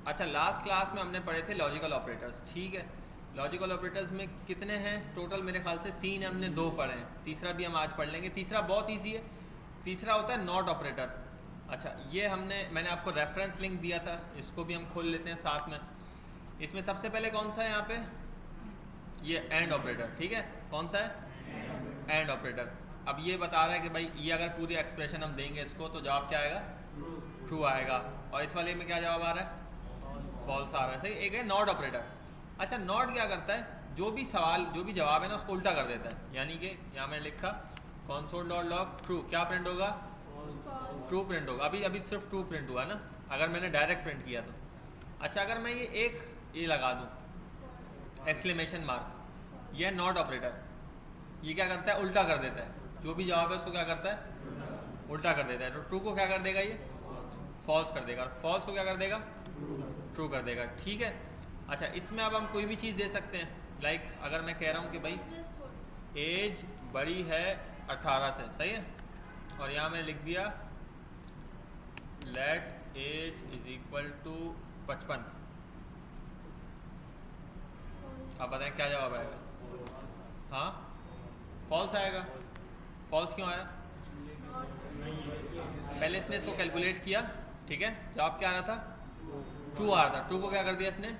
अच्छा, last class में हमने पढ़े थे लॉजिकल ऑपरेटर्स, ठीक है। लॉजिकल ऑपरेटर्स में कितने हैं टोटल? मेरे ख्याल से 3 हैं, हमने 2 पढ़े हैं, तीसरा भी हम आज पढ़ लेंगे। तीसरा बहुत ईजी है, तीसरा होता है नॉट ऑपरेटर। अच्छा, ये मैंने आपको रेफरेंस लिंक दिया था, इसको भी हम खोल लेते हैं साथ में। इसमें सबसे पहले कौन सा है यहाँ पे? ये एंड ऑपरेटर, ठीक है। कौन सा है? And operator. अब ये बता रहा है कि भाई ये अगर पूरी एक्सप्रेशन हम देंगे इसको तो जवाब क्या आएगा? ट्रू आएगा। और इस वाले में क्या जवाब आ रहा है? फॉल्स आ रहा है, सही। एक है नॉट ऑपरेटर। अच्छा, नॉट क्या करता है? जो भी सवाल, जो भी जवाब है ना, उसको उल्टा कर देता है। यानी कि यहाँ मैंने लिखा console डॉट लॉग ट्रू, क्या प्रिंट होगा? ट्रू प्रिंट होगा। अभी अभी सिर्फ ट्रू प्रिंट हुआ ना, अगर मैंने डायरेक्ट प्रिंट किया तो। अच्छा, अगर मैं ये लगा दूँ एक्सक्लेमेशन मार्क, यह नॉट ऑपरेटर, ये क्या करता है? उल्टा कर देता है। जो भी जवाब है उसको क्या करता है? उल्टा कर देता है। तो ट्रू को क्या कर देगा? ये फॉल्स कर देगा। फॉल्स को क्या कर देगा? ट्रू कर देगा, ठीक है। अच्छा, इसमें अब हम कोई भी चीज़ दे सकते हैं। लाइक अगर मैं कह रहा हूँ कि भाई एज बड़ी है 18 से, सही है, और यहाँ मैंने लिख दिया let age is equal to 55। आप बताएं क्या जवाब आएगा? हाँ, फॉल्स आएगा। फॉल्स क्यों आया? पहले इसने इसको कैलकुलेट किया, ठीक है, जवाब क्या आ रहा था? ट्रू आ रहा था। ट्रू को क्या कर दिया इसने?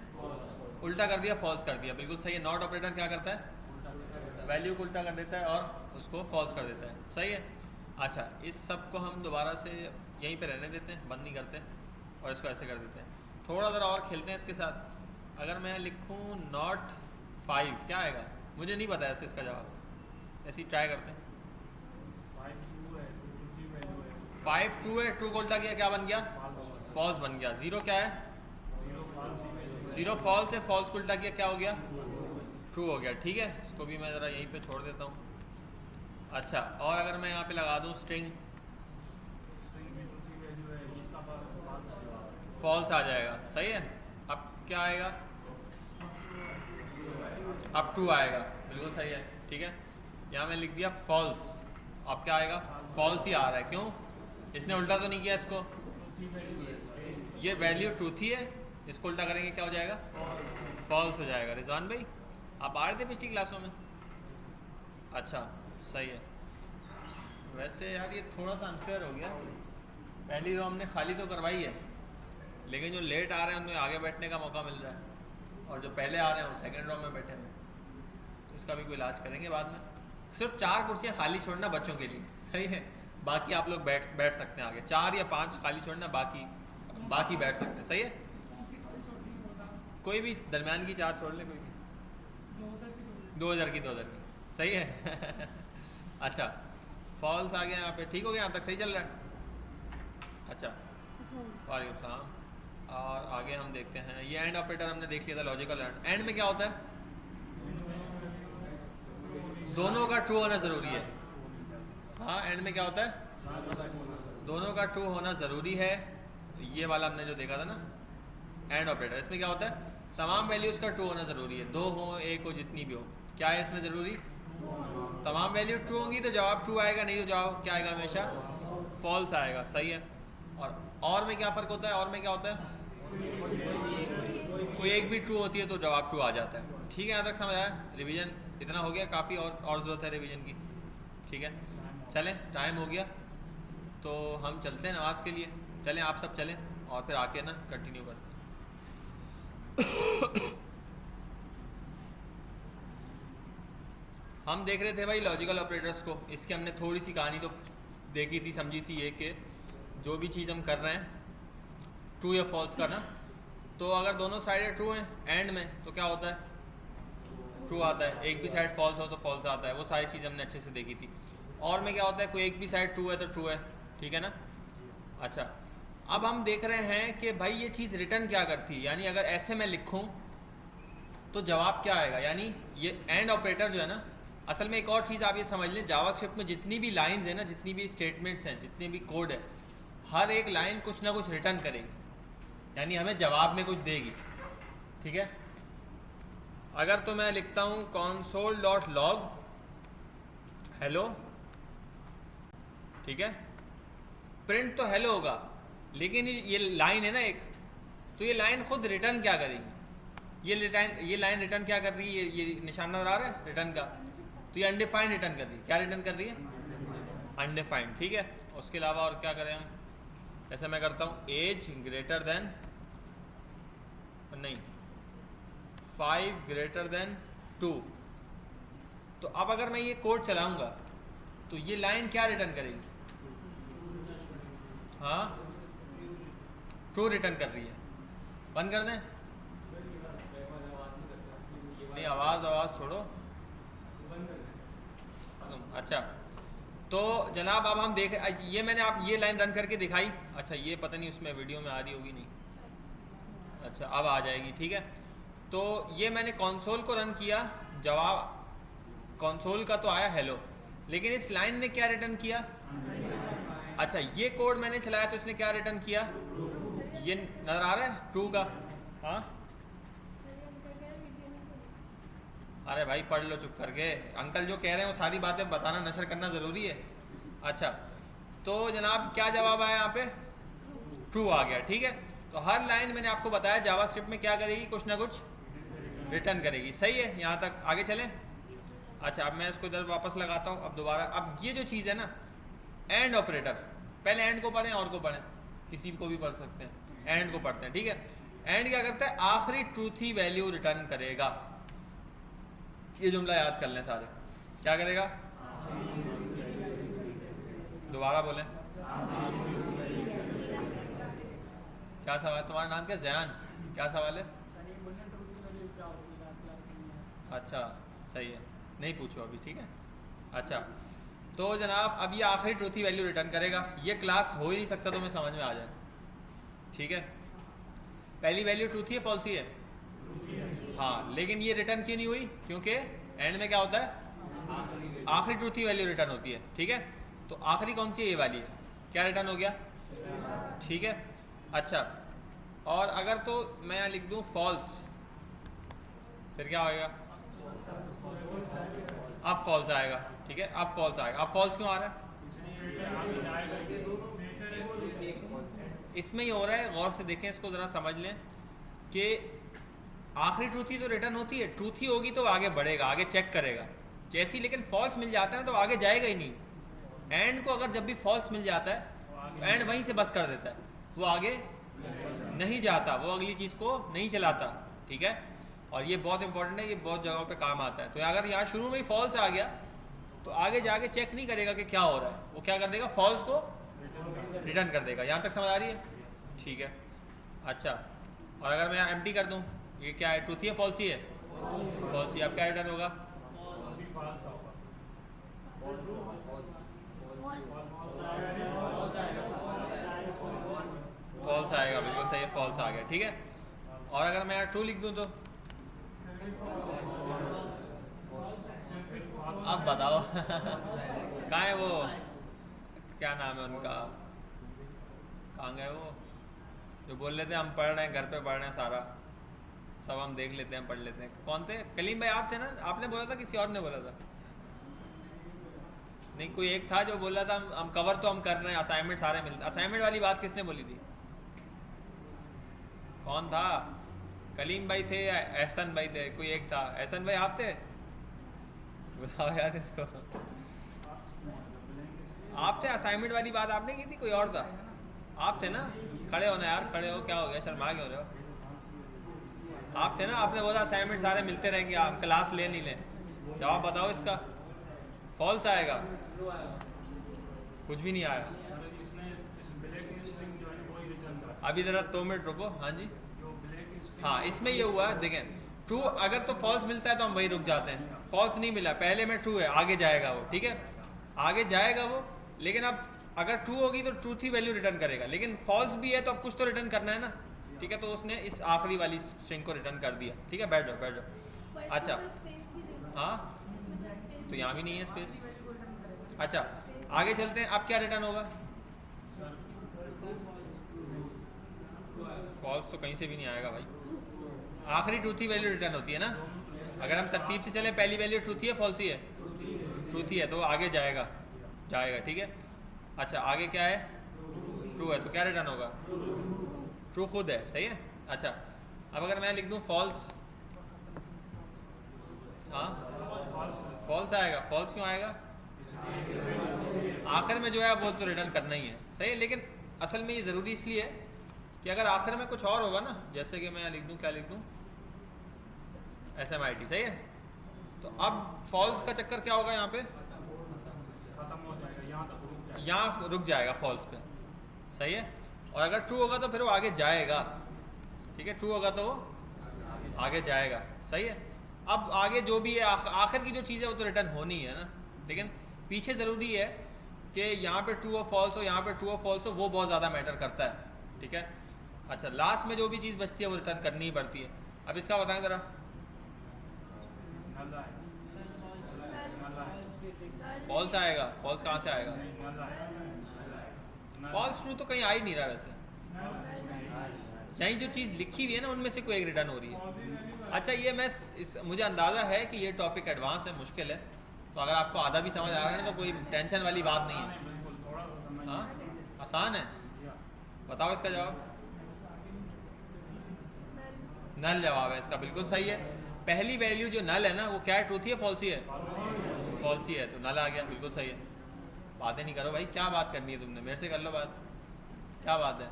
उल्टा कर दिया, फॉल्स कर दिया। बिल्कुल सही है। नॉट ऑपरेटर क्या करता है? वैल्यू को उल्टा कर देता है और उसको फॉल्स कर देता है, सही है। अच्छा, इस सब को हम दोबारा से यहीं पे रहने देते हैं, बंद नहीं करते, और इसको ऐसे कर देते हैं। थोड़ा ज़रा और खेलते हैं इसके साथ। अगर मैं लिखूँ नॉट 5, क्या आएगा? मुझे नहीं पता ऐसे इसका जवाब, ऐसे ही ट्राई करते हैं। 5 ट्रू है, ट्रू को उल्टा किया, क्या बन गया? फॉल्स बन गया। 0 क्या है? 0 फॉल्स है, फॉल्स को उल्टा किया, क्या हो गया? ट्रू हो गया, ठीक है। इसको भी मैं ज़रा यहीं पे छोड़ देता हूँ। अच्छा, और अगर मैं यहाँ पे लगा दूँ स्ट्रिंग, फॉल्स आ जाएगा, सही है। अब क्या आएगा? अब ट्रू आएगा, बिल्कुल सही है, ठीक है। यहाँ मैं लिख दिया फॉल्स, अब क्या आएगा? फॉल्स ही आ रहा है। क्यों? इसने उल्टा तो नहीं किया इसको, ये वैल्यू ट्रूथ ही है, इसको उल्टा करेंगे क्या हो जाएगा? फॉल्स हो जाएगा। रिजवान भाई आप आ रहे थे पिछली क्लासों में? अच्छा, सही है। वैसे यार ये थोड़ा सा अनफेयर हो गया, पहली रो हमने खाली तो करवाई है, लेकिन जो लेट आ रहे हैं उन्हें आगे बैठने का मौका मिल रहा है, और जो पहले आ रहे हैं वो सेकेंड रो में बैठे हैं। तो इसका भी कोई इलाज करेंगे बाद में। सिर्फ 4 कुर्सियाँ खाली छोड़ना बच्चों के लिए, सही है। बाकी आप लोग बैठ सकते हैं आगे। 4 या 5 खाली छोड़ना, बाकी बैठ सकते हैं, सही है। कोई भी दरमियान की 4 छोड़ लें, कोई भी। 2000 की, सही है। अच्छा, फॉल्स आ गया यहाँ पे, ठीक हो गया, यहाँ तक सही चल रहा है। अच्छा, वालेकुम सलाम। और आगे हम देखते हैं, ये एंड ऑपरेटर हमने देख लिया था, लॉजिकल एंड। एंड में क्या होता है? दोनों का ट्रू होना ज़रूरी है। हाँ, एंड में क्या होता है? दोनों का ट्रू होना ज़रूरी है। ये वाला हमने जो देखा था ना एंड ऑपरेटर, इसमें क्या होता है? तमाम वैल्यूज़ का ट्रू होना ज़रूरी है, 2 हो 1 हो जितनी भी हो। क्या है इसमें ज़रूरी? तमाम वैल्यू ट्रू होंगी तो जवाब ट्रू आएगा, नहीं तो जवाब क्या आएगा? हमेशा फॉल्स आएगा, सही है। और में क्या फ़र्क होता है? और में क्या होता है? कोई एक भी ट्रू होती है तो जवाब ट्रू आ जाता है, ठीक है। यहाँ तक समझ आया? रिवीजन इतना हो गया, काफ़ी और ज़रूरत है रिवीजन की, ठीक है। चलें, टाइम हो गया तो हम चलते हैं नमाज के लिए। चलें, आप सब चलें और फिर आके ना कंटिन्यू करते हैं। हम देख रहे थे भाई लॉजिकल ऑपरेटर्स को। इसकी हमने थोड़ी सी कहानी तो देखी थी, समझी थी, ये कि जो भी चीज़ हम कर रहे हैं ट्रू या फॉल्स का ना, तो अगर दोनों साइड ट्रू हैं एंड में तो क्या होता है? ट्रू आता है। एक भी साइड फॉल्स हो तो फॉल्स आता है। वो सारी चीज़ हमने अच्छे से देखी थी। और में क्या होता है? कोई एक भी साइड ट्रू है तो ट्रू है, ठीक है ना। अच्छा, अब हम देख रहे हैं कि भाई ये चीज़ रिटर्न क्या करती है, यानी अगर ऐसे मैं लिखूं तो जवाब क्या आएगा। यानी ये एंड ऑपरेटर जो है ना, असल में एक और चीज़ आप ये समझ लें, जावास्क्रिप्ट में जितनी भी लाइंस हैं ना, जितनी भी स्टेटमेंट्स हैं, जितने भी कोड है, हर एक लाइन कुछ ना कुछ रिटर्न करेगी, यानी हमें जवाब में कुछ देगी, ठीक है। अगर तो मैं लिखता हूँ console डॉट लॉग हेलो, ठीक है, प्रिंट तो हेलो होगा, लेकिन ये लाइन है ना एक, तो ये लाइन खुद रिटर्न क्या करेगी, ये लाइन रिटर्न क्या कर रही है, ये निशान नजर आ रहा है रिटर्न का, तो ये अनडिफाइंड रिटर्न कर रही है। क्या रिटर्न कर रही है? अनडिफाइंड। ठीक है, उसके अलावा और क्या करें हम, जैसे मैं करता हूँ एज ग्रेटर देन नहीं 5 ग्रेटर देन 2। तो अब अगर मैं ये कोड चलाऊंगा तो ये लाइन क्या रिटर्न करेगी? हाँ, ट्रू रिटर्न कर रही है। बंद कर दें? नहीं, आवाज़ छोड़ो। अच्छा, तो जनाब अब हम देख, ये मैंने आप ये लाइन रन करके दिखाई। अच्छा, ये पता नहीं उसमें वीडियो में आ रही होगी नहीं। अच्छा, अब आ जाएगी। ठीक है, तो ये मैंने कंसोल को रन किया, जवाब कंसोल का तो आया हेलो, लेकिन इस लाइन ने क्या रिटर्न किया? अच्छा, ये कोड मैंने चलाया तो इसने क्या रिटर्न किया? ये नज़र आ रहा है ट्रू का। हाँ, अरे भाई पढ़ लो चुप करके, अंकल जो कह रहे हैं वो सारी बातें बताना नशर करना ज़रूरी है। अच्छा, तो जनाब क्या जवाब आया यहाँ पे? ट्रू आ गया। ठीक है, तो हर लाइन मैंने आपको बताया जावास्क्रिप्ट में क्या करेगी, कुछ ना कुछ रिटर्न करेगी। सही है, यहाँ तक आगे चलें। अच्छा, अब मैं इसको इधर वापस लगाता हूँ। अब दोबारा, अब ये जो चीज़ है ना, एंड ऑपरेटर, पहले एंड को पढ़ें और को पढ़ें, किसी को भी पढ़ सकते हैं। एंड को पढ़ते हैं। ठीक है, एंड क्या करता है? आखिरी ट्रूथी वैल्यू रिटर्न करेगा। ये जुमला याद कर लें सारे। क्या करेगा? दोबारा बोलें। क्या सवाल है? तुम्हारा नाम क्या? जयान। क्या सवाल है? अच्छा, सही है, नहीं पूछो अभी। ठीक है, अच्छा, तो जनाब अब ये आखिरी ट्रूथी वैल्यू रिटर्न करेगा। ये क्लास हो ही नहीं सकता, तुम्हें समझ में आ जाए। ठीक है, पहली वैल्यू ट्रूथी है फॉल्सी है? हाँ, लेकिन ये रिटर्न क्यों नहीं हुई? क्योंकि एंड में क्या होता है? आखिरी ट्रूथी वैल्यू रिटर्न होती है। ठीक है, तो आखिरी कौन सी है? ये वाली है। क्या रिटर्न हो गया? ठीक है, अच्छा, और अगर तो मैं यहाँ लिख दूँ फॉल्स, फिर क्या होएगा? अब फॉल्स आएगा। ठीक है, अब फॉल्स आएगा। अब फॉल्स क्यों आ रहा है? इसमें ही हो रहा है, गौर से देखें इसको, ज़रा समझ लें कि आखिरी ट्रूथी तो रिटर्न होती है, ट्रूथी होगी तो आगे बढ़ेगा, आगे चेक करेगा। जैसी लेकिन फॉल्स मिल जाता है ना तो आगे जाएगा ही नहीं। एंड को अगर जब भी फॉल्स मिल जाता है तो एंड वहीं से बस कर देता है, वो आगे नहीं जाता, वो अगली चीज़ को नहीं चलाता। ठीक है, और ये बहुत इंपॉर्टेंट है, ये बहुत जगहों पे काम आता है। तो अगर यहाँ शुरू में ही फॉल्स आ गया तो आगे जाके चेक नहीं करेगा कि क्या हो रहा है, वो क्या कर देगा? फॉल्स को रिटर्न कर देगा। यहाँ तक समझ आ रही है? ठीक है, अच्छा, और अगर मैं यहाँ एम्प्टी कर दूँ, ये क्या है? ट्रूथी है फॉल्सी है? फॉल्सी। अब क्या रिटर्न होगा? फॉल्स आएगा, बिल्कुल सही है, फॉल्स आ गया। ठीक है, और अगर मैं यहाँ ट्रू लिख दूँ तो अब बताओ कहाँ है वो, क्या नाम है उनका, कहाँ गए वो जो बोल लेते हैं हम पढ़ रहे हैं, घर पे पढ़ रहे हैं, सारा सब हम देख लेते हैं, पढ़ लेते हैं। कौन थे? कलीम भाई आप थे ना? आपने बोला था, किसी और ने बोला था? नहीं, कोई एक था जो बोल रहा था हम कवर तो हम कर रहे हैं, असाइनमेंट सारे मिलते। असाइनमेंट वाली बात किसने बोली थी? कौन था? कलीम भाई थे या एहसन भाई थे? कोई एक था। एहसन भाई आप थे? बुलाओ यार इसको। आप थे? असाइनमेंट वाली बात आपने की थी? कोई और था? आप थे ना? खड़े हो ना यार, खड़े हो, क्या हो गया, शर्मा क्यों रहे हो? आप थे ना? आपने बोला असाइनमेंट सारे मिलते रहेंगे, आप क्लास ले नहीं लें। जवाब बताओ इसका। फॉल्स आएगा, कुछ भी नहीं आया। अभी ज़रा 2 मिनट रुको। हाँ जी, हाँ, इसमें ये हुआ, देखें, ट्रू अगर तो फॉल्स मिलता है तो हम वही रुक जाते हैं। फॉल्स नहीं मिला, पहले में ट्रू है, आगे जाएगा वो। ठीक है, आगे जाएगा वो, लेकिन अब अगर ट्रू होगी तो ट्रूथ ही वैल्यू रिटर्न करेगा, लेकिन फॉल्स भी है तो अब कुछ तो रिटर्न करना है ना। ठीक है, तो उसने इस आखिरी वाली स्ट्रिंग को रिटर्न कर दिया। ठीक है, बैठ जाओ, बैठ जाओ। अच्छा, हाँ, तो यहाँ भी नहीं है स्पेस। अच्छा, आगे चलते हैं। अब क्या रिटर्न होगा? फॉल्स तो कहीं से भी नहीं आएगा भाई, आखिरी ट्रूथी वैल्यू रिटर्न होती है ना। अगर हम तरतीब से चलें, पहली वैल्यू ट्रूथी है फॉल्सी है? ट्रूथी है, तो आगे जाएगा। ठीक है, अच्छा, आगे क्या है? ट्रू है, तो क्या रिटर्न होगा? ट्रू खुद है, सही है। अच्छा, अब अगर मैं लिख दूँ फॉल्स, हाँ फॉल्स आएगा। फॉल्स क्यों आएगा? आखिर में जो है वो तो रिटर्न करना ही है, सही है। लेकिन असल में ये ज़रूरी इसलिए है कि अगर आखिर में कुछ और होगा ना, जैसे कि मैं लिख दूँ, क्या लिख दूँ, SMIT, सही है। तो अब फॉल्स का चक्कर क्या होगा यहाँ पे, यहाँ रुक जाएगा फॉल्स पे, सही है। और अगर ट्रू होगा तो फिर वो आगे जाएगा, ठीक है। ट्रू होगा तो वो आगे जाएगा, सही है। अब आगे जो भी है आखिर की जो चीज़ है वो तो रिटर्न होनी है ना, लेकिन पीछे ज़रूरी है कि यहाँ पे ट्रू और फॉल्स हो, यहाँ पे ट्रू और फॉल्स हो, वो बहुत ज़्यादा मैटर करता है, ठीक है। अच्छा, लास्ट में जो भी चीज़ बचती है वो रिटर्न करनी ही पड़ती है। अब इसका बताएं ज़रा, फॉल्स आएगा। फॉल्स कहाँ से आएगा? फॉल्स ट्रू तो कहीं आ ही नहीं रहा वैसे, यहीं जो चीज़ लिखी हुई है ना उनमें से कोई एक रिटर्न हो रही है। अच्छा, ये मैं मुझे अंदाज़ा है कि ये टॉपिक एडवांस है, मुश्किल है, तो अगर आपको आधा भी समझ आ रहा है तो कोई टेंशन वाली बात नहीं है। हाँ, आसान है। बताओ इसका जवाब। नल जवाब है इसका, बिल्कुल सही है। पहली वैल्यू जो नल है ना वो क्या है, ट्रूथ है फॉल्स ही है? फॉल्स ही है, तो नल आ गया, बिल्कुल सही है। बातें नहीं करो भाई, क्या बात करनी है तुमने, मेरे से कर लो बात, क्या बात है।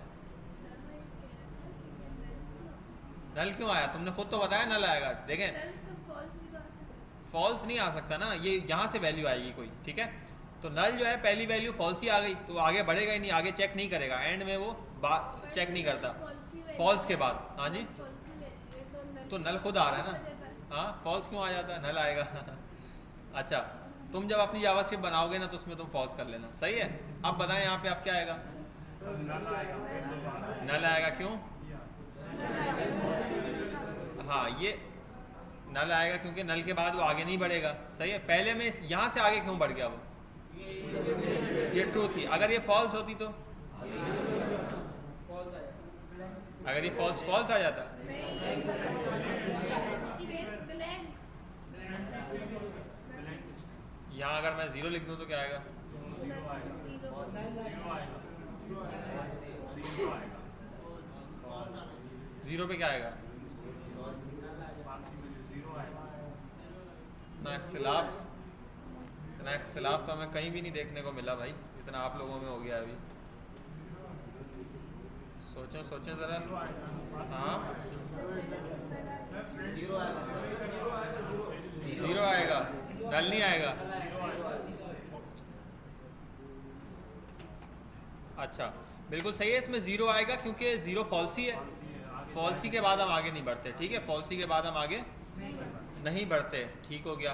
नल क्यों आया? तुमने खुद तो बताया नल आएगा। देखें, फॉल्स नहीं आ सकता ना, ये यहाँ से वैल्यू आएगी कोई, ठीक है। तो नल जो है पहली वैल्यू फॉल्स ही आ गई, तो आगे बढ़ेगा ही नहीं, आगे चेक नहीं करेगा, एंड में वो चेक नहीं करता फॉल्स के बाद। हाँ जी, तो नल खुद आ रहा है ना। हाँ, फॉल्स क्यों आ जाता है, नल आएगा। अच्छा, तुम जब अपनी जावास्क्रिप्ट बनाओगे ना तो उसमें तुम फॉल्स कर लेना, सही है। अब बताएं यहाँ पे अब क्या आएगा? नल आएगा, क्यों? हाँ, ये नल आएगा क्योंकि नल के बाद वो आगे नहीं बढ़ेगा, सही है। पहले में यहाँ से आगे क्यों बढ़ गया वो? ये ट्रू थी। अगर ये फॉल्स होती तो, अगर ये फॉल्स फॉल्स आ जाता, यहाँ अगर मैं ज़ीरो लिख दूँ तो क्या आएगा? ज़ीरो पे क्या आएगा? इतना इख्तिलाफ तो हमें कहीं भी नहीं देखने को मिला भाई, इतना आप लोगों में हो गया अभी। सोचो सोचो ज़रा। हाँ, ज़ीरो आएगा, नल नहीं आएगा। अच्छा, बिल्कुल सही है, इसमें ज़ीरो आएगा क्योंकि ज़ीरो फॉल्सी है, फॉल्सी के बाद हम आगे नहीं बढ़ते, ठीक है। फॉल्सी के बाद हम आगे नहीं बढ़ते, ठीक हो गया।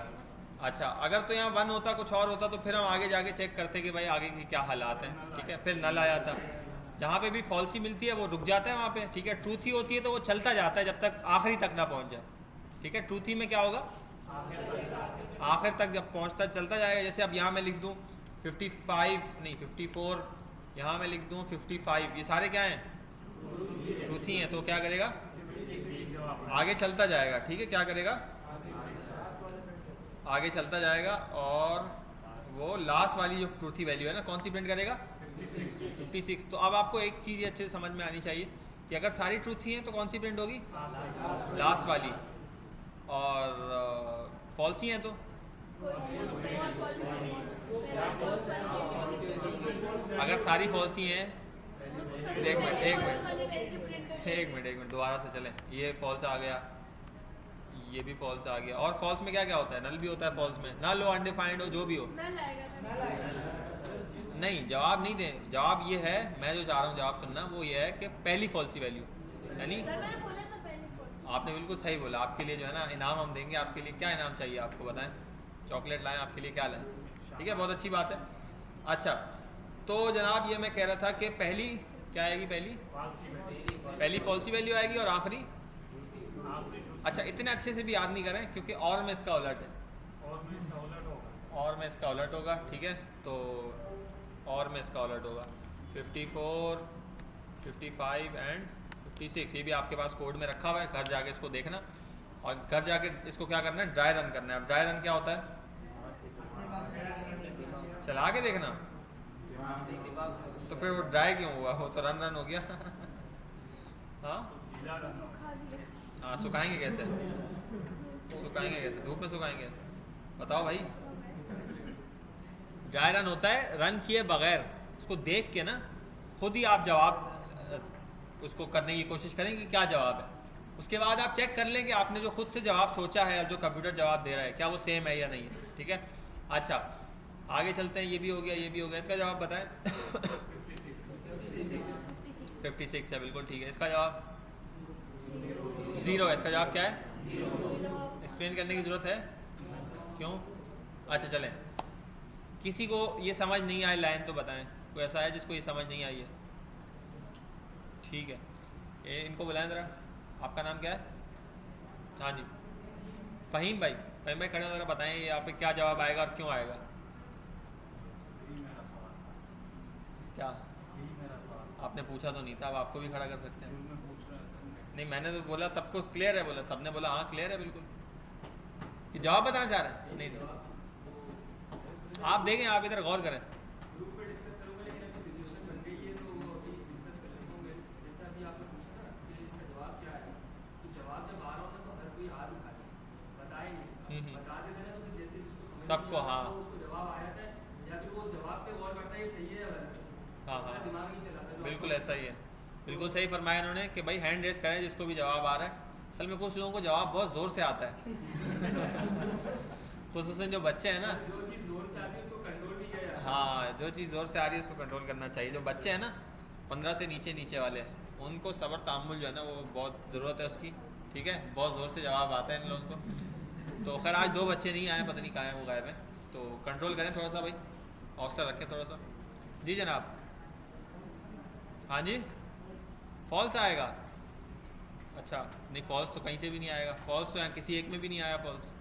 अच्छा, अगर तो यहाँ वन होता, कुछ और होता, तो फिर हम आगे जाके चेक करते कि भाई आगे के क्या हालात हैं, ठीक है। फिर नल आ जाता। जहाँ पे भी फॉल्सी मिलती है वो रुक जाता है वहाँ पे, ठीक है। ट्रूथ ही होती है तो वो चलता जाता है जब तक आखिरी तक ना पहुँच जाए, ठीक है। ट्रूथ ही में क्या होगा, आखिर तक जब पहुँचता चलता जाएगा। जैसे अब यहाँ मैं लिख दूँ 55 नहीं 54, यहाँ मैं लिख दूँ 55, ये सारे क्या हैं, ट्रूथ ही हैं, तो क्या करेगा, आगे चलता जाएगा, ठीक है। क्या करेगा, आगे चलता जाएगा, और वो लास्ट वाली जो ट्रूथी वैल्यू है ना, कौन सी प्रिंट करेगा, 56। तो अब आपको एक चीज़ अच्छे से समझ में आनी चाहिए कि अगर सारी ट्रूथी हैं तो कौन सी प्रिंट होगी, लास्ट वाली, और फॉल्सी हैं तो अगर सारी फॉल्सी हैं, एक मिनट दोबारा से चलें। ये फॉल्स आ गया, ये भी फॉल्स आ गया, और फॉल्स में क्या क्या होता है, नल भी होता है फॉल्स में, नल हो, अनडिफाइंड हो, जो भी हो। नहीं, जवाब नहीं दें, जवाब ये है, मैं जो चाह रहा हूँ जवाब सुनना, वो ये है कि पहली फॉल्सी वैल्यू, यानी आपने बिल्कुल सही बोला। आपके लिए जो है ना इनाम हम देंगे, आपके लिए क्या इनाम चाहिए आपको बताएं, चॉकलेट लाएं, आपके लिए क्या लाएं, ठीक है, बहुत अच्छी बात है। अच्छा, तो जनाब ये मैं कह रहा था कि पहली क्या आएगी, पहली फॉल्सी वैल्यू आएगी, और आखिरी, अच्छा इतने अच्छे से भी याद नहीं करें क्योंकि और में इसका उलट है, और में इसका उलट होगा, ठीक है। तो और में इसका उलट होगा 54, 55 एंड 56, ये भी आपके पास कोड में रखा हुआ है, घर जाके इसको देखना, और घर जाके इसको क्या करना है, ड्राई रन करना है। अब ड्राई रन क्या होता है, चला के देखना, तो फिर वो ड्राई क्यों हुआ, वो तो रन हो गया। हाँ, हाँ सुखाएंगे कैसे, सुखाएंगे कैसे, धूप में सुखाएंगे, बताओ भाई। ड्राई रन होता है रन किए बगैर, उसको देख के ना खुद ही आप जवाब उसको करने की कोशिश करें कि क्या जवाब है। उसके बाद आप चेक कर लें कि आपने जो खुद से जवाब सोचा है और जो कंप्यूटर जवाब दे रहा है क्या वो सेम है या नहीं है, ठीक है। अच्छा आगे चलते हैं, ये भी हो गया, ये भी हो गया, इसका जवाब बताएं। 56 है, बिल्कुल ठीक है। इसका जवाब 0 है, इसका जवाब क्या है? एक्सप्लेन करने की ज़रूरत है, क्यों? अच्छा चलें, किसी को ये समझ नहीं आई लाइन तो बताएं, कोई ऐसा है जिसको ये समझ नहीं आई है? ठीक है, ये इनको बुलाएं ज़रा। आपका नाम क्या है? हाँ जी फ़हीम भाई, फ़हीम भाई खड़े हो ज़रा, बताएं ये यहाँ पे क्या जवाब आएगा और क्यों आएगा? क्या आपने पूछा तो नहीं था, अब आपको भी खड़ा कर सकते हैं। नहीं मैंने तो बोला सबको क्लियर है, बोला सबने बोला हाँ क्लियर है बिल्कुल, कि जवाब बताना चाह रहे हैं? नहीं आप देखें, आप इधर गौर करें। सबको हाँ हाँ हाँ बिल्कुल ऐसा ही है, बिल्कुल सही फरमाया उन्होंने कि भाई हैंड रेस करें जिसको भी जवाब आ रहा है। असल में कुछ लोगों को जवाब बहुत ज़ोर से आता है खुसूसन जो बच्चे हैं ना, हाँ जो चीज़ ज़ोर से आ रही है उसको कंट्रोल करना चाहिए। जो बच्चे हैं ना 15 से नीचे नीचे वाले, उनको सब्र तामुल जो है ना वो बहुत ज़रूरत है उसकी, ठीक है। बहुत ज़ोर से जवाब आता है इन लोगों को। तो खैर आज 2 बच्चे नहीं आए, पता नहीं कहाँ हैं, वो गायब हैं, तो कंट्रोल करें थोड़ा सा भाई, हौसला रखें थोड़ा सा। जी जनाब, हाँ जी फॉल्स आएगा? अच्छा नहीं फॉल्स तो कहीं से भी नहीं आएगा, फॉल्स तो यहाँ किसी एक में भी नहीं आया फॉल्स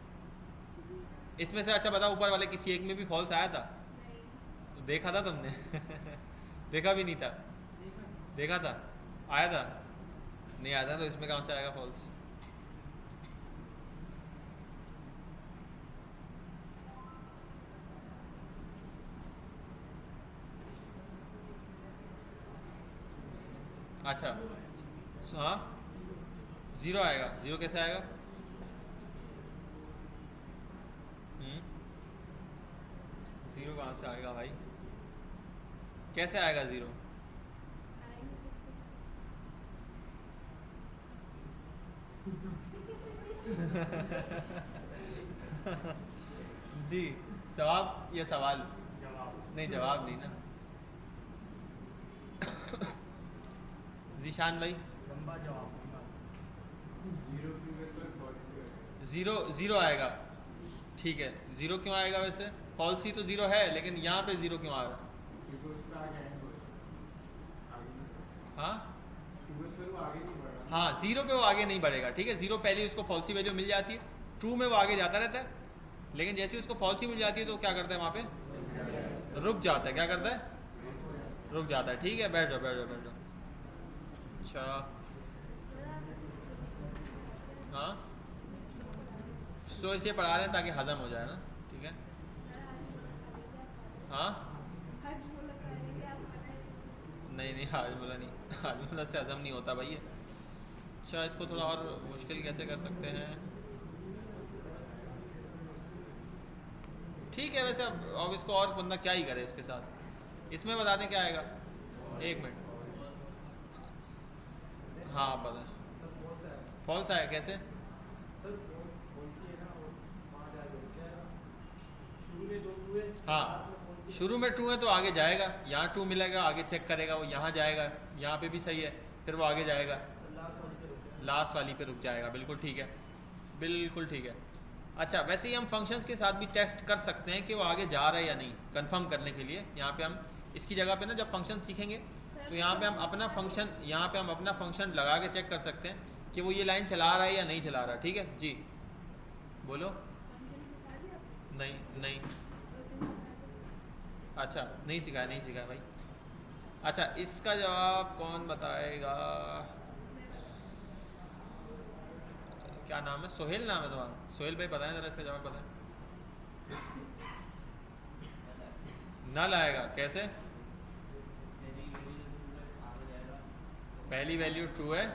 इसमें से। अच्छा बताओ ऊपर वाले किसी एक में भी फॉल्स आया था? तो देखा था तुमने देखा भी नहीं था? देखा था, आया था? नहीं आया था, तो इसमें कहाँ से आएगा फॉल्स? अच्छा हाँ 0 आएगा, 0 कैसे आएगा? ज़ीरो कहाँ से आएगा भाई, कैसे आएगा 0? जी जवाब या सवाल? नहीं जवाब नहीं ना। जीशान भाई लंबा जवाब 0 आएगा, ठीक है। 0 क्यों आएगा वैसे? फॉल्स ही तो 0 है, लेकिन यहाँ पे 0 क्यों आ रहा है? हाँ हाँ 0 पे वो आगे नहीं बढ़ेगा, ठीक है। 0 पहले उसको फॉल्सी वैल्यू मिल जाती है, ट्रू में वो आगे जाता रहता है, लेकिन जैसे उसको फॉल्सी मिल जाती है तो क्या करता है वहाँ पे? रुक जाता है। क्या करता है? रुक जाता है, ठीक है। बैठ जाओ बैठ जाओ बैठ जाओ। अच्छा हाँ सो इसलिए पढ़ा रहे हैं ताकि हज़म हो जाए ना, ठीक है। हाँ नहीं नहीं हाजमुला नहीं, हाजमुला से हज़म नहीं होता भाई ये। अच्छा इसको थोड़ा और मुश्किल कैसे कर सकते हैं? ठीक है वैसे अब इसको और बंदा क्या ही करे इसके साथ। इसमें बता दें क्या आएगा, 1 मिनट। हाँ आप बताएं। फॉल्स आया कैसे? हाँ शुरू में ट्रू है तो आगे जाएगा, यहाँ ट्रू मिलेगा आगे चेक करेगा, वो यहाँ जाएगा, यहाँ पे भी सही है, फिर वो आगे जाएगा, लास्ट वाली पे रुक जाएगा, बिल्कुल ठीक है, बिल्कुल ठीक है। अच्छा वैसे ही हम फंक्शंस के साथ भी टेस्ट कर सकते हैं कि वो आगे जा रहा है या नहीं, कंफर्म करने के लिए। यहाँ पे हम इसकी जगह पे ना जब फंक्शन सीखेंगे तो यहाँ पे हम अपना फंक्शन, यहाँ पे हम अपना फंक्शन लगा के चेक कर सकते हैं कि वो ये लाइन चला रहा है या नहीं चला रहा, ठीक है जी। बोलो। नहीं नहीं अच्छा नहीं सिखाया, नहीं सिखाया भाई। अच्छा इसका जवाब कौन बताएगा? क्या नाम है? सोहेल नाम है तुम्हारा? सोहेल भाई बताएं ज़रा इसका जवाब बताएं। नल आएगा कैसे? पहली वैल्यू ट्रू है,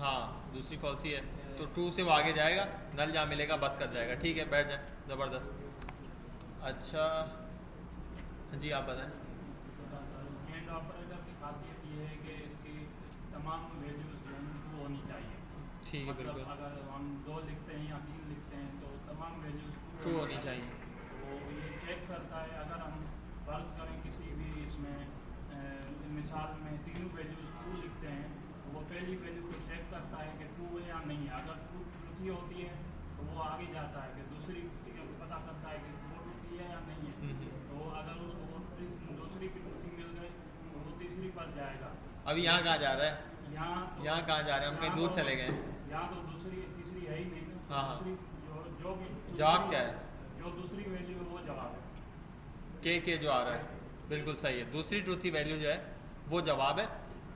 हाँ दूसरी फॉल्सी है, तो ट्रू से वो आगे जाएगा, नल जहाँ मिलेगा बस कर जाएगा। ठीक है, बैठ जाए, ज़बरदस्त। अच्छा जी आप बताएं। एंड ऑपरेटर की खासियत ये है कि इसकी तमाम वैल्यूज जो हैं ट्रू होनी चाहिए। ठीक है, मतलब बिल्कुल अगर हम 2 लिखते हैं या 3 लिखते हैं तो तमाम वैल्यूज ट्रू होनी चाहिए। तो ये चेक करता है। अगर हम फर्ज करें किसी भी इसमें मिसाल में तीनों वैल्यूज ट्रू लिखते हैं तो वो पहली वैल्यू को चेक करता है कि ट्रू है या नहीं है। अगर ट्रू ट्रूथी होती है तो वो आगे जाता है कि दूसरी पता करता है कि वो ट्रूथी है या नहीं है। तो अगर उसको दूसरी की ट्रूथी मिल गई तो वो तीसरी पर जाएगा। अभी यहाँ कहाँ जा रहा है? यहाँ कहाँ जा रहे हैं हम? कहीं दूर चले गए? यहाँ तो दूसरी तीसरी है ही नहीं ना। हाँ हाँ। दूसरी जो भी जवाब क्या है? जो दूसरी वैल्यू है वो जवाब है। के जो आ रहा है बिल्कुल सही है। दूसरी ट्रूथी वैल्यू जो है वो जवाब है।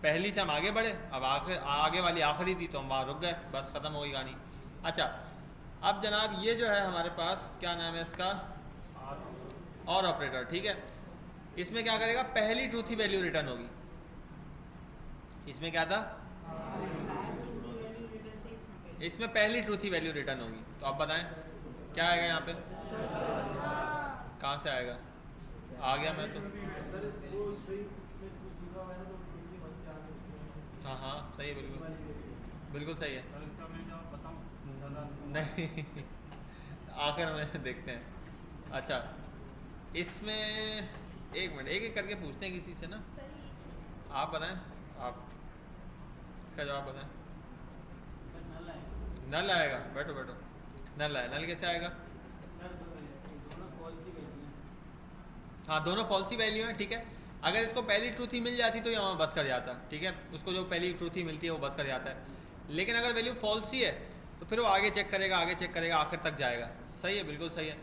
पहली से हम आगे बढ़े, अब आगे वाली आखिरी थी तो हम वहाँ रुक गए, बस ख़त्म हो गई कहानी। अच्छा अब जनाब ये जो है हमारे पास क्या नाम है इसका, और ऑपरेटर। ठीक है, इसमें क्या करेगा, पहली ट्रूथी वैल्यू रिटर्न होगी। इसमें क्या था, इसमें पहली ट्रूथी वैल्यू रिटर्न होगी। तो आप बताएं क्या आएगा यहाँ पे, कहाँ से आएगा? आ गया मैं तो, हाँ हाँ सही है, बिल्कुल बिल्कुल सही है। सर इसका मैं जवाब बताऊँ? नहीं आखिर में देखते हैं। अच्छा इसमें एक मिनट, एक एक करके पूछते हैं किसी से ना। आप बताएं, आप इसका जवाब बताएं। नल आएगा, बैठो बैठो। नल आया, नल कैसे आएगा? हाँ दोनों फॉल्सी वैल्यू हैं। ठीक है, अगर इसको पहली ट्रूथी मिल जाती तो यहाँ बस कर जाता। ठीक है, उसको जो पहली ट्रूथी मिलती है वो बस कर जाता है। लेकिन अगर वैल्यू फॉल्सी है तो फिर वो आगे चेक करेगा, आगे चेक करेगा, आखिर तक जाएगा। सही है, बिल्कुल सही है।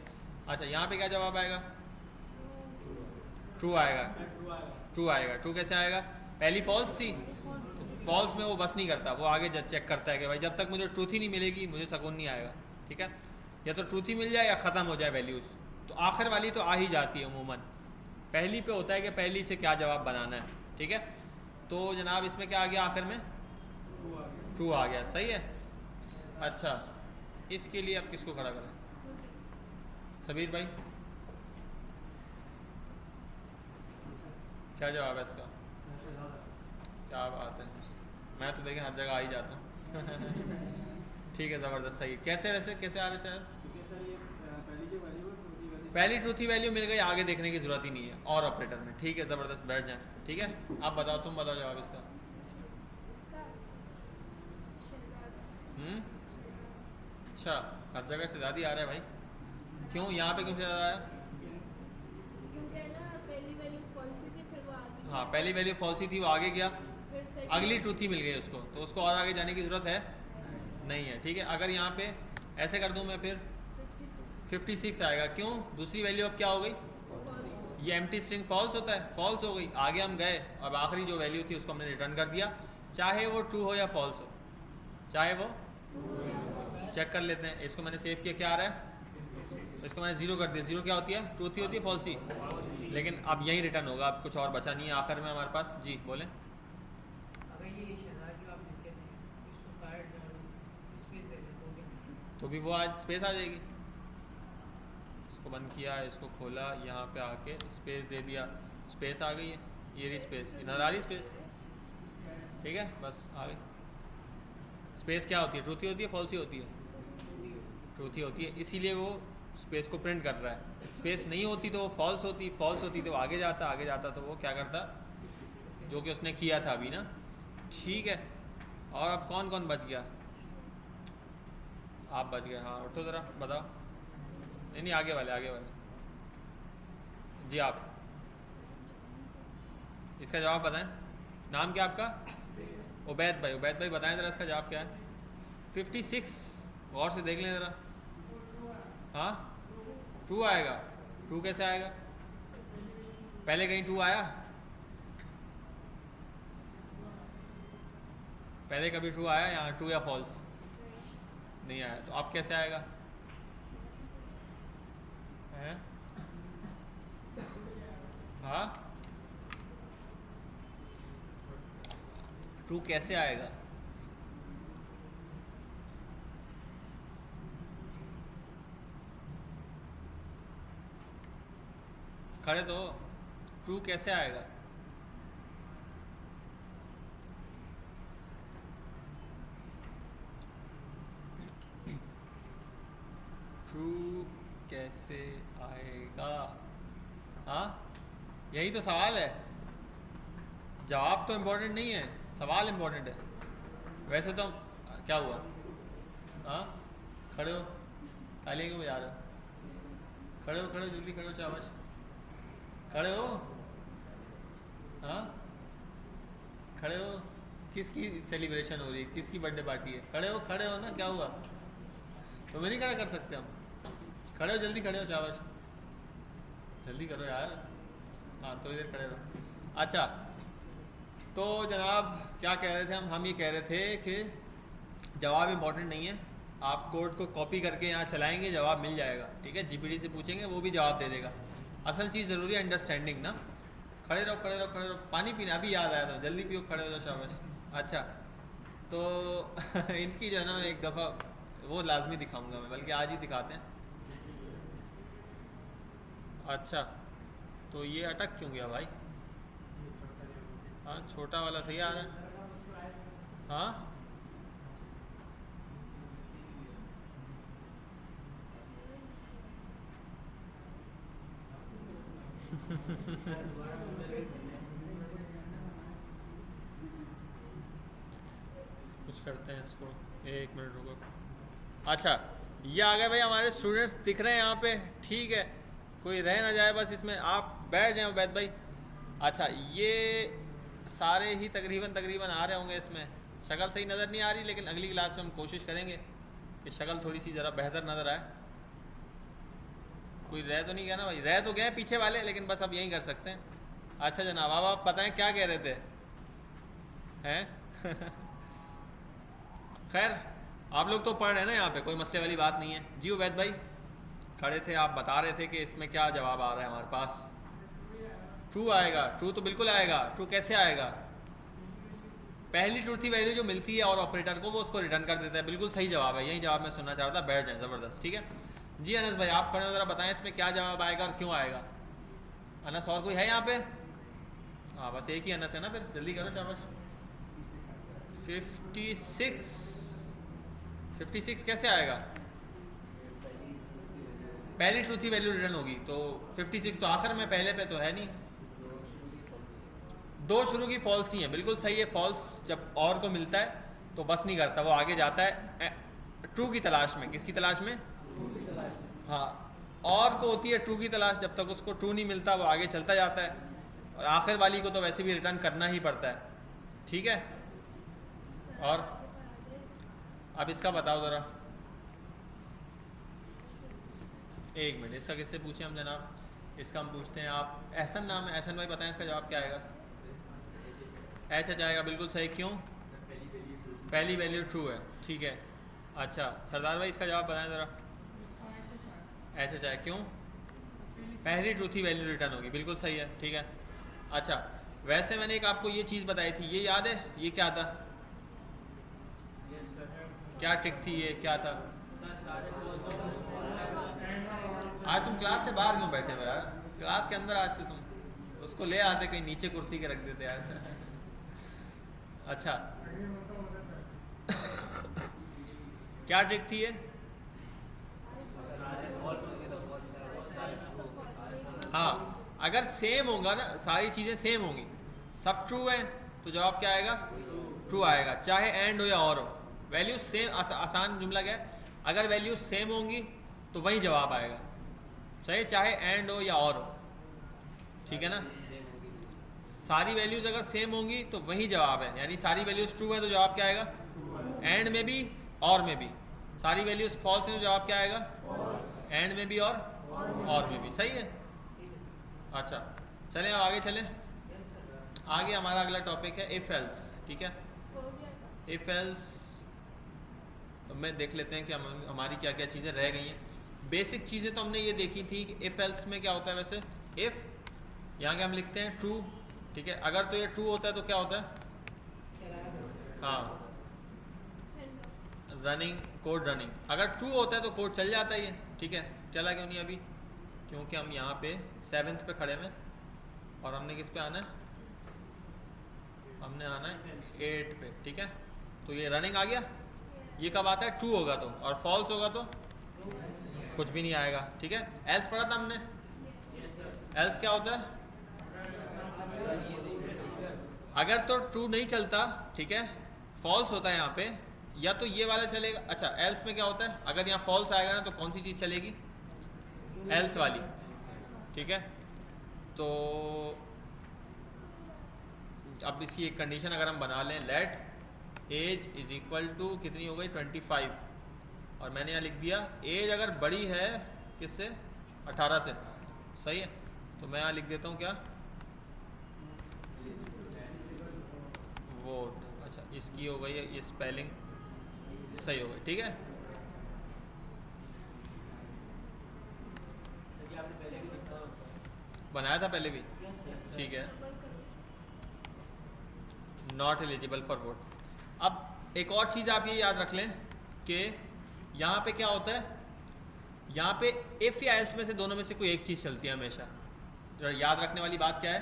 अच्छा यहाँ पे क्या जवाब आएगा? ट्रू आएगा। ट्रू आएगा। ट्रू कैसे आएगा? पहली फॉल्स थी, फॉल्स में वो बस नहीं करता, वो आगे चेक करता है कि भाई जब तक मुझे ट्रूथ ही नहीं मिलेगी मुझे सुकून नहीं आएगा। ठीक है, या तो ट्रूथ ही मिल जाए या ख़त्म हो जाए वैल्यूज़। तो आखिर वाली तो आ ही जाती है अमूमन, पहली पे होता है कि पहली से क्या जवाब बनाना है। ठीक है, तो जनाब इसमें क्या आ गया आखिर में? ट्रू आ गया। सही है। अच्छा इसके लिए अब किसको खड़ा करें? सबीर भाई क्या जवाब है इसका? क्या बात है, मैं तो देखें हर जगह आ ही जाता हूँ ठीक है, ज़बरदस्त। सही। कैसे वैसे कैसे आ रहे शायद? पहली ट्रूथी वैल्यू मिल गई, आगे देखने की ज़रूरत ही नहीं है और ऑपरेटर में। ठीक है, ज़बरदस्त, बैठ जाएं। ठीक है, आप बताओ, तुम बताओ जवाब इसका। अच्छा हर जगह शहजादी आ रहा है भाई, क्यों यहाँ पे क्यों शहजादा आया? हाँ पहली वैल्यू फॉल्सी थी, वो आगे गया, अगली ट्रूथी मिल गई उसको, तो उसको और आगे जाने की ज़रूरत है नहीं है। ठीक है, अगर यहाँ पे ऐसे कर दूँ मैं फिर 56 आएगा। क्यों? दूसरी वैल्यू अब क्या हो गई? ये एम्प्टी स्ट्रिंग फॉल्स होता है, फॉल्स हो गई, आगे हम गए, अब आखिरी जो वैल्यू थी उसको हमने रिटर्न कर दिया, चाहे वो ट्रू हो या फॉल्स हो, चाहे वो। चेक कर लेते हैं, इसको मैंने सेव किया, क्या आ रहा है? इसको मैंने ज़ीरो कर दिया। ज़ीरो क्या होती है? ट्रूथ ही होती है, फॉल्स ही। लेकिन अब यही रिटर्न होगा, अब कुछ और बचा नहीं है आखिर में हमारे पास। जी बोलें। तो भी वो आज स्पेस आ जाएगी। इसको बंद किया, इसको खोला, यहाँ पे आके स्पेस दे दिया, स्पेस आ गई है, ये रही स्पेस, नजर आ रही स्पेस। ठीक है, बस आ गई स्पेस। क्या होती है? ट्रूथी होती है, फॉल्सी होती है? ट्रूथी होती है, इसीलिए वो स्पेस को प्रिंट कर रहा है। स्पेस नहीं होती तो वो फॉल्स होती, फॉल्स होती तो आगे जाता, आगे जाता तो वो क्या करता, जो कि उसने किया था अभी ना। ठीक है, और अब कौन कौन बच गया? आप बच गए, हाँ उठो ज़रा, बताओ। नहीं नहीं, आगे वाले, आगे वाले। जी आप इसका जवाब बताएं। नाम क्या आपका? उबैद भाई। उबैद भाई बताएं ज़रा इसका जवाब क्या है? 56। गौर से देख लें ज़रा। हाँ ट्रू आएगा। ट्रू कैसे आएगा? पहले कहीं ट्रू आया? पहले कभी ट्रू आया यहाँ? ट्रू या फॉल्स? नहीं आया, तो अब कैसे आएगा? हैं? हाँ ट्रू कैसे आएगा? खड़े तो, ट्रू कैसे आएगा? ट्रू कैसे आएगा? हाँ, यही तो सवाल है। जवाब तो इम्पोर्टेंट नहीं है, सवाल इम्पोर्टेंट है। वैसे तो क्या हुआ? हाँ, खड़े हो, तालियां क्यों बजा रहे हो? खड़े हो, खड़े हो, जल्दी खड़े हो, शाबाश, खड़े हो। हाँ, खड़े हो। किसकी सेलिब्रेशन हो रही है? किसकी बर्थडे पार्टी है? खड़े हो, खड़े हो ना, क्या हुआ? तो मैं नहीं खड़ा कर सकते हम? खड़े हो, जल्दी खड़े हो, शाबाश, जल्दी करो यार। हाँ, तो इधर खड़े रहो। अच्छा, तो जनाब क्या कह रहे थे हम ये कह रहे थे कि जवाब इम्पोर्टेंट नहीं है। आप कोड को कॉपी करके यहाँ चलाएंगे, जवाब मिल जाएगा, ठीक है। जीपीटी से पूछेंगे, वो भी जवाब दे देगा। असल चीज़ ज़रूरी है अंडरस्टैंडिंग ना। खड़े रहो, खड़े रहो, खड़े रहो। पानी पीना, अभी याद आया था, जल्दी पियो, खड़े हो जाओ, शाबाश। अच्छा, तो इनकी जो है ना, मैं एक दफ़ा वो लाजमी दिखाऊंगा मैं, बल्कि आज ही दिखाते हैं। अच्छा, तो ये अटक क्यों गया भाई? हाँ, छोटा वाला सही आ रहा है। हाँ, कुछ करते हैं इसको, एक मिनट रुको। अच्छा, ये आ गए भाई हमारे स्टूडेंट्स, दिख रहे हैं यहाँ पे, ठीक है। कोई रह ना जाए बस इसमें, आप बैठ जाए उबैद भाई। अच्छा, ये सारे ही तकरीबन आ रहे होंगे इसमें। शक्ल सही नज़र नहीं आ रही, लेकिन अगली क्लास में हम कोशिश करेंगे कि शक्ल थोड़ी सी ज़रा बेहतर नज़र आए। कोई रह तो नहीं गया ना भाई? रह तो गए पीछे वाले, लेकिन बस अब यही कर सकते हैं। अच्छा जनाब, अब आप बताएं क्या कह रहे थे? हैं? खैर, आप लोग तो पढ़ रहे हैं ना यहाँ पे, कोई मसले वाली बात नहीं है। जी उबैद भाई खड़े थे, आप बता रहे थे कि इसमें क्या जवाब आ रहा है हमारे पास? ट्रू आएगा। ट्रू तो बिल्कुल आएगा। ट्रू कैसे आएगा? पहली ट्रूथी वैल्यू जो मिलती है और ऑपरेटर को, वो उसको रिटर्न कर देता है। बिल्कुल सही जवाब है, यही जवाब मैं सुनना चाह रहा था। बैठ जाए, ज़बरदस्त, ठीक है। जी अनस भाई आप खड़े हो, ज़रा बताएं इसमें क्या जवाब आएगा और क्यों आएगा? अनस और कोई है यहाँ पे? हाँ, बस एक ही अनस है ना, फिर जल्दी करो, शाबाश। 56 कैसे आएगा? पहली ट्रूथी वैल्यू रिटर्न होगी तो 56 तो आखिर में, पहले पे तो है नहीं। दो शुरू की फॉल्स ही है, बिल्कुल सही है। फॉल्स जब और को मिलता है तो बस नहीं करता, वो आगे जाता है ट्रू की तलाश में। किसकी तलाश में? हाँ, और को होती है ट्रू की तलाश, जब तक उसको ट्रू नहीं मिलता वो आगे चलता जाता है, और आखिर वाली को तो वैसे भी रिटर्न करना ही पड़ता है, ठीक है। और अब इसका बताओ ज़रा, एक मिनट, इसका किससे पूछें हम जनाब? इसका हम पूछते हैं, आप एहसन नाम है, एहसन भाई बताएं इसका जवाब क्या आएगा? ऐसा जाएगा, बिल्कुल सही। क्यों? पहली वैल्यू ट्रू है, ठीक है। अच्छा सरदार भाई इसका जवाब बताएं ज़रा। ऐसा चाहे, क्यों? पहली ट्रूथी वैल्यू रिटर्न होगी, बिल्कुल सही है, ठीक है। अच्छा, वैसे मैंने एक आपको ये चीज़ बताई थी, ये याद है? ये क्या था? क्या ट्रिक थी ये, क्या था? आज तुम क्लास से बाहर क्यों बैठे हो यार? क्लास के अंदर आते तुम, उसको ले आते कहीं नीचे कुर्सी के रख देते यार। अच्छा, क्या ट्रिक थी ये? हाँ, अगर सेम होगा ना, सारी चीज़ें सेम होंगी, सब ट्रू हैं, तो जवाब क्या आएगा? ट्रू आएगा, चाहे एंड हो या और हो। वैल्यू सेम, आसान जुमला क्या है, अगर वैल्यू सेम होंगी तो वही जवाब आएगा, सही, चाहे एंड हो या और हो, ठीक है ना। सारी वैल्यूज़ अगर सेम होंगी तो वही जवाब है, यानी सारी वैल्यूज़ ट्रू है तो जवाब क्या आएगा? एंड में भी और में भी। सारी वैल्यूज़ फॉल्स है तो जवाब क्या आएगा? एंड में भी और में भी, सही है। अच्छा चलें, अब आगे चलें। आगे हमारा अगला टॉपिक है इफ एल्स, ठीक है। इफ एल्स में देख लेते हैं कि हमारी क्या क्या चीज़ें रह गई हैं। बेसिक चीज़ें तो हमने ये देखी थी कि इफ एल्स में क्या होता है। वैसे इफ़ यहाँ के हम लिखते हैं ट्रू, ठीक है। अगर तो ये ट्रू होता है तो क्या होता है? हाँ, रनिंग, कोड रनिंग। अगर ट्रू होता है तो कोड चल जाता ही है, ठीक है। चला क्यों नहीं अभी? क्योंकि हम यहाँ पे 7th पे खड़े हैं और हमने किस पे आना है, हमने आना है 8 पे, ठीक है। तो ये रनिंग आ गया, ये कब आता है, ट्रू होगा तो, और फॉल्स होगा तो कुछ भी नहीं आएगा, ठीक है। एल्स पढ़ा था हमने, एल्स क्या होता है, अगर तो ट्रू नहीं चलता, ठीक है, फॉल्स होता है यहाँ पे, या तो ये वाला चलेगा। अच्छा, एल्स में क्या होता है, अगर यहाँ फॉल्स आएगा ना तो कौन सी चीज़ चलेगी, एल्स वाली, ठीक है। तो अब इसकी एक कंडीशन अगर हम बना लें, let age is equal to कितनी हो गई 25, और मैंने यहाँ लिख दिया एज अगर बड़ी है किससे, 18 से, सही है। तो मैं यहाँ लिख देता हूँ क्या, वोट। अच्छा, इसकी हो गई है, ये स्पेलिंग सही हो गई, ठीक है। बनाया था पहले भी, ठीक है। Not eligible for vote. अब एक और चीज़ आप ये याद रख लें कि यहाँ पे क्या होता है, यहाँ पे इफ़ या एल्स में से दोनों में से कोई एक चीज़ चलती है हमेशा। तो याद रखने वाली बात क्या है,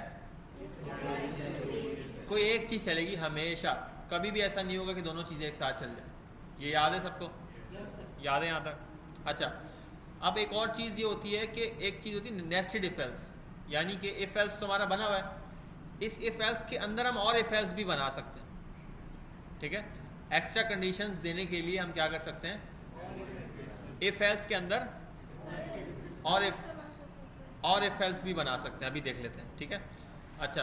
कोई एक चीज़ चलेगी हमेशा, कभी भी ऐसा नहीं होगा कि दोनों चीज़ें एक साथ चल जाए। ये याद है सबको, याद है यहाँ तक। अच्छा, अब एक और चीज़ ये होती है कि एक चीज़ होती है नेस्टेड इफ एल्स, यानी कि इफ एल्स तो हमारा बना हुआ है, इस इफ एल्स के अंदर हम और इफ एल्स भी बना सकते हैं, ठीक है। एक्स्ट्रा कंडीशंस देने के लिए हम क्या कर सकते हैं, इफ एल्स के अंदर और इफ एल्स भी बना सकते हैं, अभी देख लेते हैं, ठीक है। अच्छा,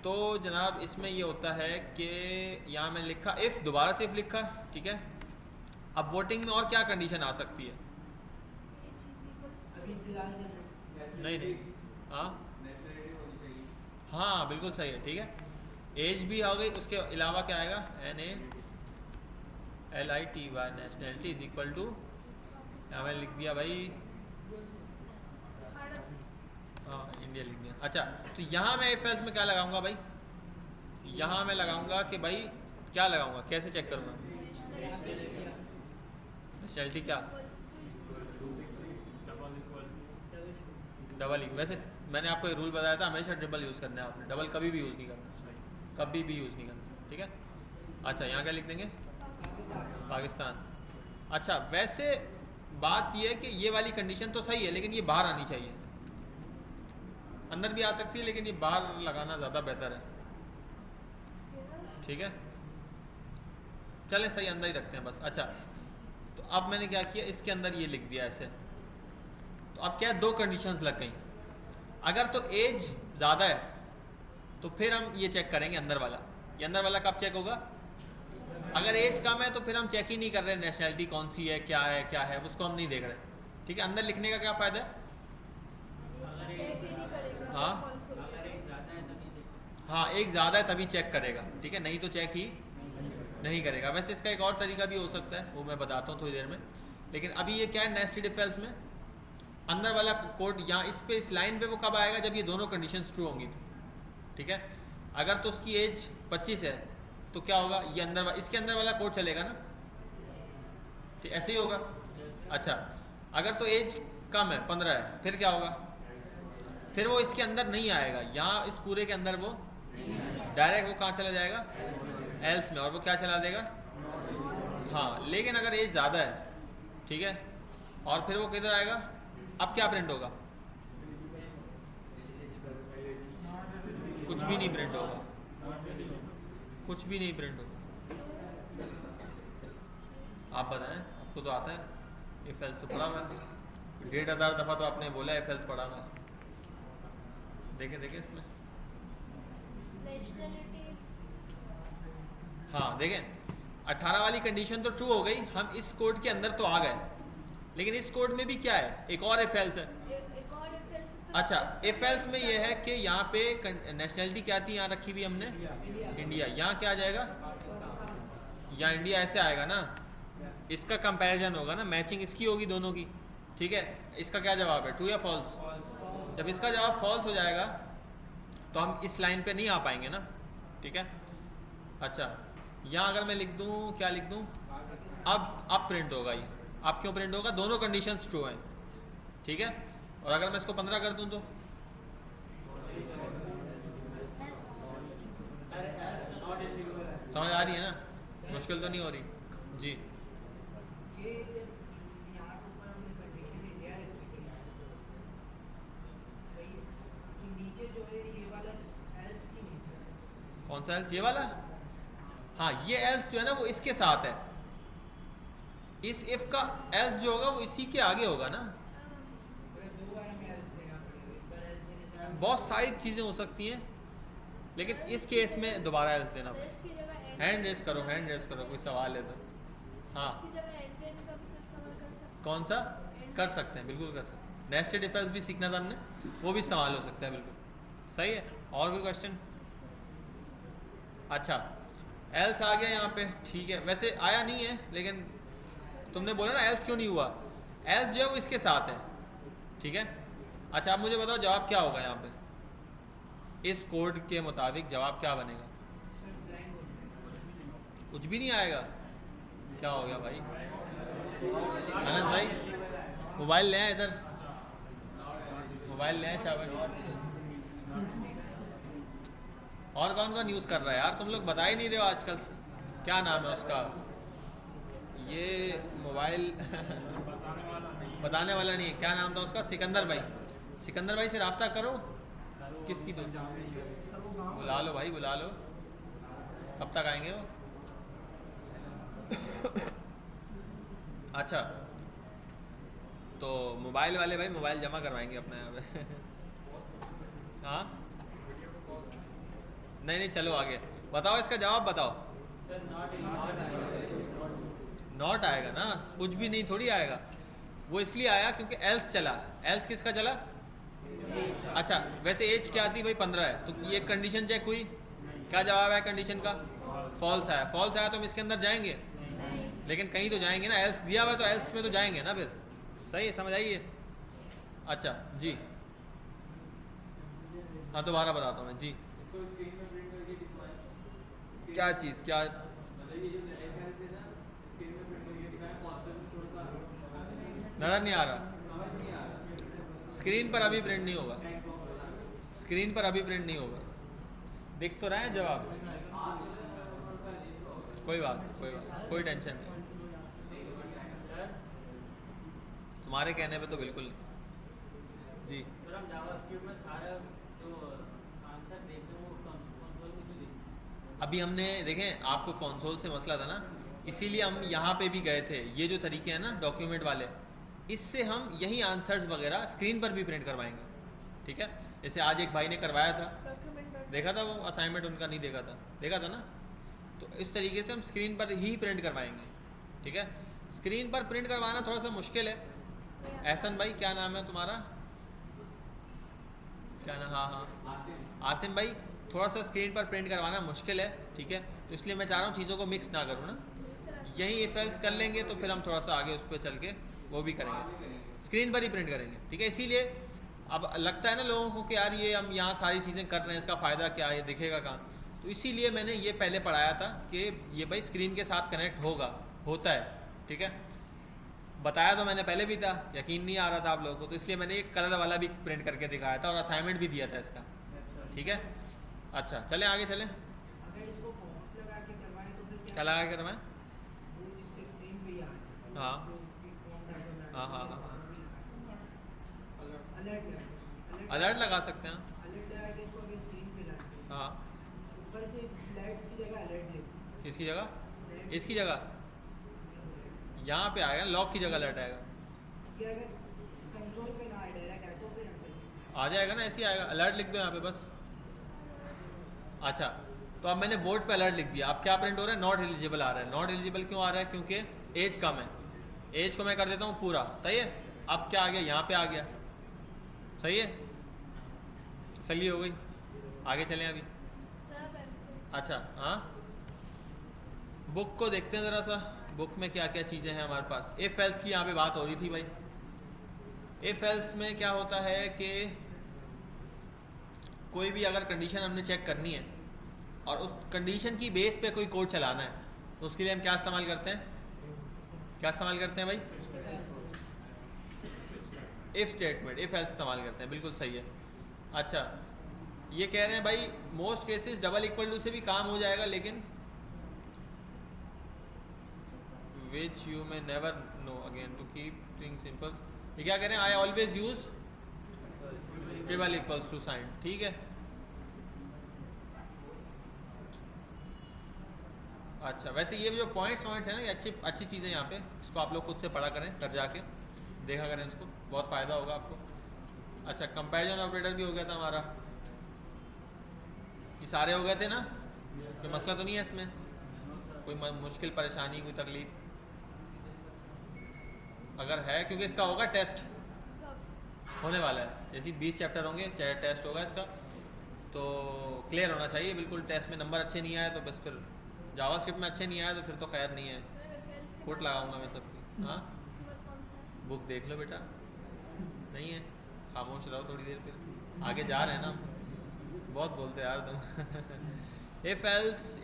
तो जनाब इसमें ये होता है कि यहाँ मैंने लिखा इफ़, दोबारा से इफ़ लिखा, ठीक है। अब वोटिंग में और क्या कंडीशन आ सकती है, नहीं, हाँ बिल्कुल सही है, ठीक है। एज भी आ गई, उसके अलावा क्या आएगा, NALITY, nationality is equal to, यहाँ मैंने लिख दिया भाई, हाँ इंडिया लिख दिया। अच्छा, तो यहाँ मैं इफ एल्स में क्या लगाऊंगा भाई, यहाँ मैं लगाऊंगा कि भाई क्या लगाऊंगा, कैसे चेक करूँगा, नेशनैलिटी क्या, डबल। वैसे मैंने आपको रूल बताया था, हमेशा ट्रिपल यूज़ करना है आपने, डबल कभी भी यूज़ नहीं करना, कभी भी यूज़ नहीं करना, ठीक है। अच्छा, यहाँ क्या लिख देंगे, पाकिस्तान। अच्छा, वैसे बात यह है कि ये वाली कंडीशन तो सही है, लेकिन ये बाहर आनी चाहिए, अंदर भी आ सकती है लेकिन ये बाहर लगाना ज़्यादा बेहतर है, ठीक है। चले सही, अंदर ही रखते हैं बस। अच्छा, तो अब मैंने क्या किया, इसके अंदर ये लिख दिया ऐसे। तो अब क्या है, दो कंडीशंस लग गई। अगर तो एज ज़्यादा है तो फिर हम ये चेक करेंगे अंदर वाला, ये अंदर वाला कब चेक होगा, अगर एज कम है तो फिर हम चेक ही नहीं कर रहे नेशनैलिटी कौन सी है, क्या है उसको हम नहीं देख रहे, ठीक है। अंदर लिखने का क्या फ़ायदा है, हाँ एक ज़्यादा है तभी चेक करेगा, ठीक है, नहीं तो चेक ही नहीं करेगा। वैसे इसका एक और तरीका भी हो सकता है, वो मैं बताता हूँ थोड़ी देर में। लेकिन अभी ये क्या है, नेस्टेड इफ एल्स में अंदर वाला कोड यहाँ इस लाइन पे वो कब आएगा, जब ये दोनों कंडीशंस ट्रू होंगी, ठीक है। अगर तो उसकी एज 25 है तो क्या होगा, ये अंदर इसके अंदर वाला कोड चलेगा ना, ठीक, ऐसे ही होगा। अच्छा, अगर तो एज कम है, 15 है, फिर क्या होगा, फिर वो इसके अंदर नहीं आएगा, यहाँ इस पूरे के अंदर वो डायरेक्ट वो कहाँ चला जाएगा, एल्स में, और वो क्या चला देगा, हाँ। लेकिन अगर एज ज़्यादा है, ठीक है, और फिर वो किधर आएगा, अब क्या प्रिंट होगा, कुछ भी नहीं प्रिंट होगा, कुछ भी नहीं प्रिंट होगा। आप बताएं, आपको तो आता है, इफ एल्स तो पढ़ा हुआ है, 1,500 दफ़ा तो आपने बोला इफ एल्स पढ़ा हुआ है। देखें इसमें, हाँ देखें, 18 वाली कंडीशन तो ट्रू हो गई, हम इस कोड के अंदर तो आ गए, लेकिन इस कोड में भी क्या है, एक और इफ एल्स है। अच्छा, इफ एल्स में ये है कि यहाँ पे नेशनैलिटी क्या थी, यहाँ रखी हुई हमने इंडिया, यहाँ क्या आ जाएगा, यहाँ इंडिया ऐसे आएगा ना, इसका कंपैरिजन होगा ना, मैचिंग इसकी होगी दोनों की, ठीक है। इसका क्या जवाब है, ट्रू या फॉल्स, जब इसका जवाब फॉल्स हो जाएगा तो हम इस लाइन पे नहीं आ पाएंगे ना, ठीक है। अच्छा, यहाँ अगर मैं लिख दूँ, क्या लिख दूँ, अब प्रिंट होगा ये, अब क्यों प्रिंट होगा, दोनों कंडीशंस ट्रू हैं, ठीक है। और अगर मैं इसको 15 कर दूं तो समझ आ रही है ना, मुश्किल तो नहीं हो रही जी। ये यहाँ के ऊपर हमने सर्टिफिकेट इंडिया रजिस्ट्री है, सही है। ये नीचे जो है ये वाला एल्स की नीचे है। कौन सा एल्स, ये वाला? हाँ, ये एल्स जो है ना वो इसके साथ है, इस इफ का एल्स जो होगा वो इसी के आगे होगा ना। अगर दो बार हमें एल्स देना पड़ेगा, एक बार एल्स देने से बहुत सारी चीज़ें हो सकती हैं, लेकिन इस केस में दोबारा एल्स देना पड़ेगा। इसकी जगह हैंड रेस करो, हैंड रेस करो, कोई सवाल है तो। हाँ, इसकी जगह एंड का भी इस्तेमाल कर सकते कौन सा? कर सकते हैं, बिल्कुल कर सकते हैं। नेस्टेड इफ एल्स भी सीखना था हमने, वो भी इस्तेमाल हो सकता है, बिल्कुल सही है। और कोई क्वेश्चन? अच्छा, एल्स आ गया यहाँ पे, ठीक है। वैसे आया नहीं है, लेकिन तुमने बोला ना एल्स क्यों नहीं हुआ, एल्स जो है वो इसके साथ है, ठीक है। अच्छा, आप मुझे बताओ जवाब क्या होगा यहाँ पे, इस कोड के मुताबिक जवाब क्या बनेगा? सर ब्लैंक हो जाएगा। कुछ भी नहीं आएगा? क्या हो गया भाई? अनस भाई मोबाइल ले आए इधर, मोबाइल ले आए शाबाश। और कौन कौन यूज़ कर रहा है यार, तुम लोग बता ही नहीं रहे हो आजकल से। क्या नाम है उसका, ये मोबाइल बताने वाला नहीं है, क्या नाम था उसका? सिकंदर भाई। सिकंदर भाई से रब्ता करो, किसकी दो, बुला लो भाई, बुला लो। कब तक आएंगे वो? अच्छा, तो मोबाइल वाले भाई मोबाइल जमा करवाएंगे अपने यहाँ पे। हाँ, नहीं, चलो आगे बताओ, इसका जवाब बताओ। नॉट आएगा ना, कुछ भी नहीं थोड़ी आएगा। वो इसलिए आया क्योंकि एल्स चला। एल्स किसका चला? अच्छा, वैसे एज क्या आती भाई? 15 है, तो ये कंडीशन चेक हुई, क्या जवाब है कंडीशन का? फॉल्स आया। फॉल्स आया तो हम इसके अंदर जाएंगे, लेकिन कहीं तो जाएंगे ना, एल्स दिया हुआ है तो एल्स में तो जाएंगे ना फिर। सही है, समझ आइए। अच्छा जी, हाँ दोबारा बताता हूँ मैं जी। क्या चीज़, क्या? नज़र नहीं आ रहा, स्क्रीन पर अभी प्रिंट नहीं होगा, स्क्रीन पर अभी प्रिंट नहीं होगा। दिख तो रहा है जवाब, कोई बात, कोई टेंशन नहीं। तुम्हारे कहने पे तो बिल्कुल नहीं जी। अभी हमने देखें, आपको कंसोल से मसला था ना, इसीलिए हम यहाँ पे भी गए थे। ये जो तरीके हैं ना डॉक्यूमेंट वाले, इससे हम यही आंसर्स वगैरह स्क्रीन पर भी प्रिंट करवाएंगे, ठीक है। जैसे आज एक भाई ने करवाया था, डॉक्यूमेंट देखा था वो असाइनमेंट उनका, नहीं देखा था ना। तो इस तरीके से हम स्क्रीन पर ही प्रिंट करवाएंगे, ठीक है। स्क्रीन पर प्रिंट करवाना थोड़ा सा मुश्किल है। एहसन भाई, क्या नाम है तुम्हारा? क्या नाम? हाँ, आसिम भाई, थोड़ा सा स्क्रीन पर प्रिंट करवाना मुश्किल है, ठीक है। तो इसलिए मैं चाह रहा हूँ चीज़ों को मिक्स ना करूँ ना, यही इफ एल्स कर लेंगे तो फिर हम थोड़ा सा आगे उस पर चल के वो भी करेंगे, स्क्रीन पर ही प्रिंट करेंगे, ठीक है। इसीलिए अब लगता है ना लोगों को कि यार ये हम यहाँ सारी चीज़ें कर रहे हैं, इसका फ़ायदा क्या है, ये दिखेगा कहाँ। तो इसीलिए मैंने ये पहले पढ़ाया था कि ये भाई स्क्रीन के साथ कनेक्ट होता है, ठीक है। बताया तो मैंने पहले भी था, यकीन नहीं आ रहा था आप लोगों को, तो इसलिए मैंने एक कलर वाला भी प्रिंट करके दिखाया था और असाइनमेंट भी दिया था इसका, ठीक है। अच्छा, चलें आगे चलें। अगर इसको पॉप लगा के करवाएं तो फिर क्या लगा के करवाएं? वो जिससे स्क्रीन पे ही आ जाए। हाँ। जो एक फॉर्म डालो ना, हाँ। अलर्ट लगा सकते हैं। अलर्ट लगा के इसको अगर स्क्रीन पे लाएं, हाँ, ऊपर से लाइट्स की जगह अलर्ट लिख, किसकी जगह? इसकी जगह यहाँ पे आएगा, लॉक की जगह अलर्ट आएगा, ये अगर कंसोल पे ना आए डायरेक्ट आए तो फिर आंसर कैसे? आ जाएगा ना, ऐसे ही आएगा। अलर्ट लिख दो यहाँ पे बस। अच्छा, तो अब मैंने बोर्ड पे अलर्ट लिख दिया। अब क्या प्रिंट हो रहा है? नॉट एलिजिबल आ रहा है। नॉट एलिजिबल क्यों आ रहा है? क्योंकि एज कम है। एज को मैं कर देता हूँ पूरा, सही है। अब क्या आ गया? यहाँ पे आ गया, सही है, सही हो गई। आगे चलें अभी। अच्छा, हाँ, बुक को देखते हैं ज़रा सा, बुक में क्या क्या चीज़ें हैं हमारे पास। इफ एल्स की यहाँ पे बात हो रही थी भाई। इफ एल्स में क्या होता है कि कोई भी अगर कंडीशन हमने चेक करनी है और उस कंडीशन की बेस पे कोई कोड चलाना है, तो उसके लिए हम क्या इस्तेमाल करते हैं? क्या इस्तेमाल करते हैं भाई? इफ़ स्टेटमेंट, इफ़ एल्स इस्तेमाल करते हैं, बिल्कुल सही है। अच्छा, ये कह रहे हैं भाई most cases double equal to से भी काम हो जाएगा, लेकिन which you may never know again to keep things simple. ये क्या कह रहे हैं, I always use triple equals to sign, ठीक है। अच्छा, वैसे ये जो पॉइंट्स है ना, ये अच्छी चीज़ें यहाँ पे, इसको आप लोग खुद से पढ़ा करें, घर जाके देखा करें इसको, बहुत फ़ायदा होगा आपको। अच्छा, कंपैरिजन ऑपरेटर भी हो गया था हमारा, ये सारे हो गए थे ना, कोई मसला तो नहीं है इसमें, कोई मुश्किल परेशानी, कोई तकलीफ अगर है, क्योंकि इसका होगा टेस्ट होने वाला है, जैसे 20 चैप्टर होंगे, चाहे टेस्ट होगा इसका, तो क्लियर होना चाहिए बिल्कुल। टेस्ट में नंबर अच्छे नहीं आए तो बस फिर जावास्क्रिप्ट में अच्छे नहीं आए तो फिर तो खैर नहीं है, कोट लगाऊंगा मैं सबकी। हाँ, बुक देख लो बेटा, नहीं है खामोश रहो थोड़ी देर, फिर आगे जा रहे हैं ना, बहुत बोलते यार तुम। इफ एल्स,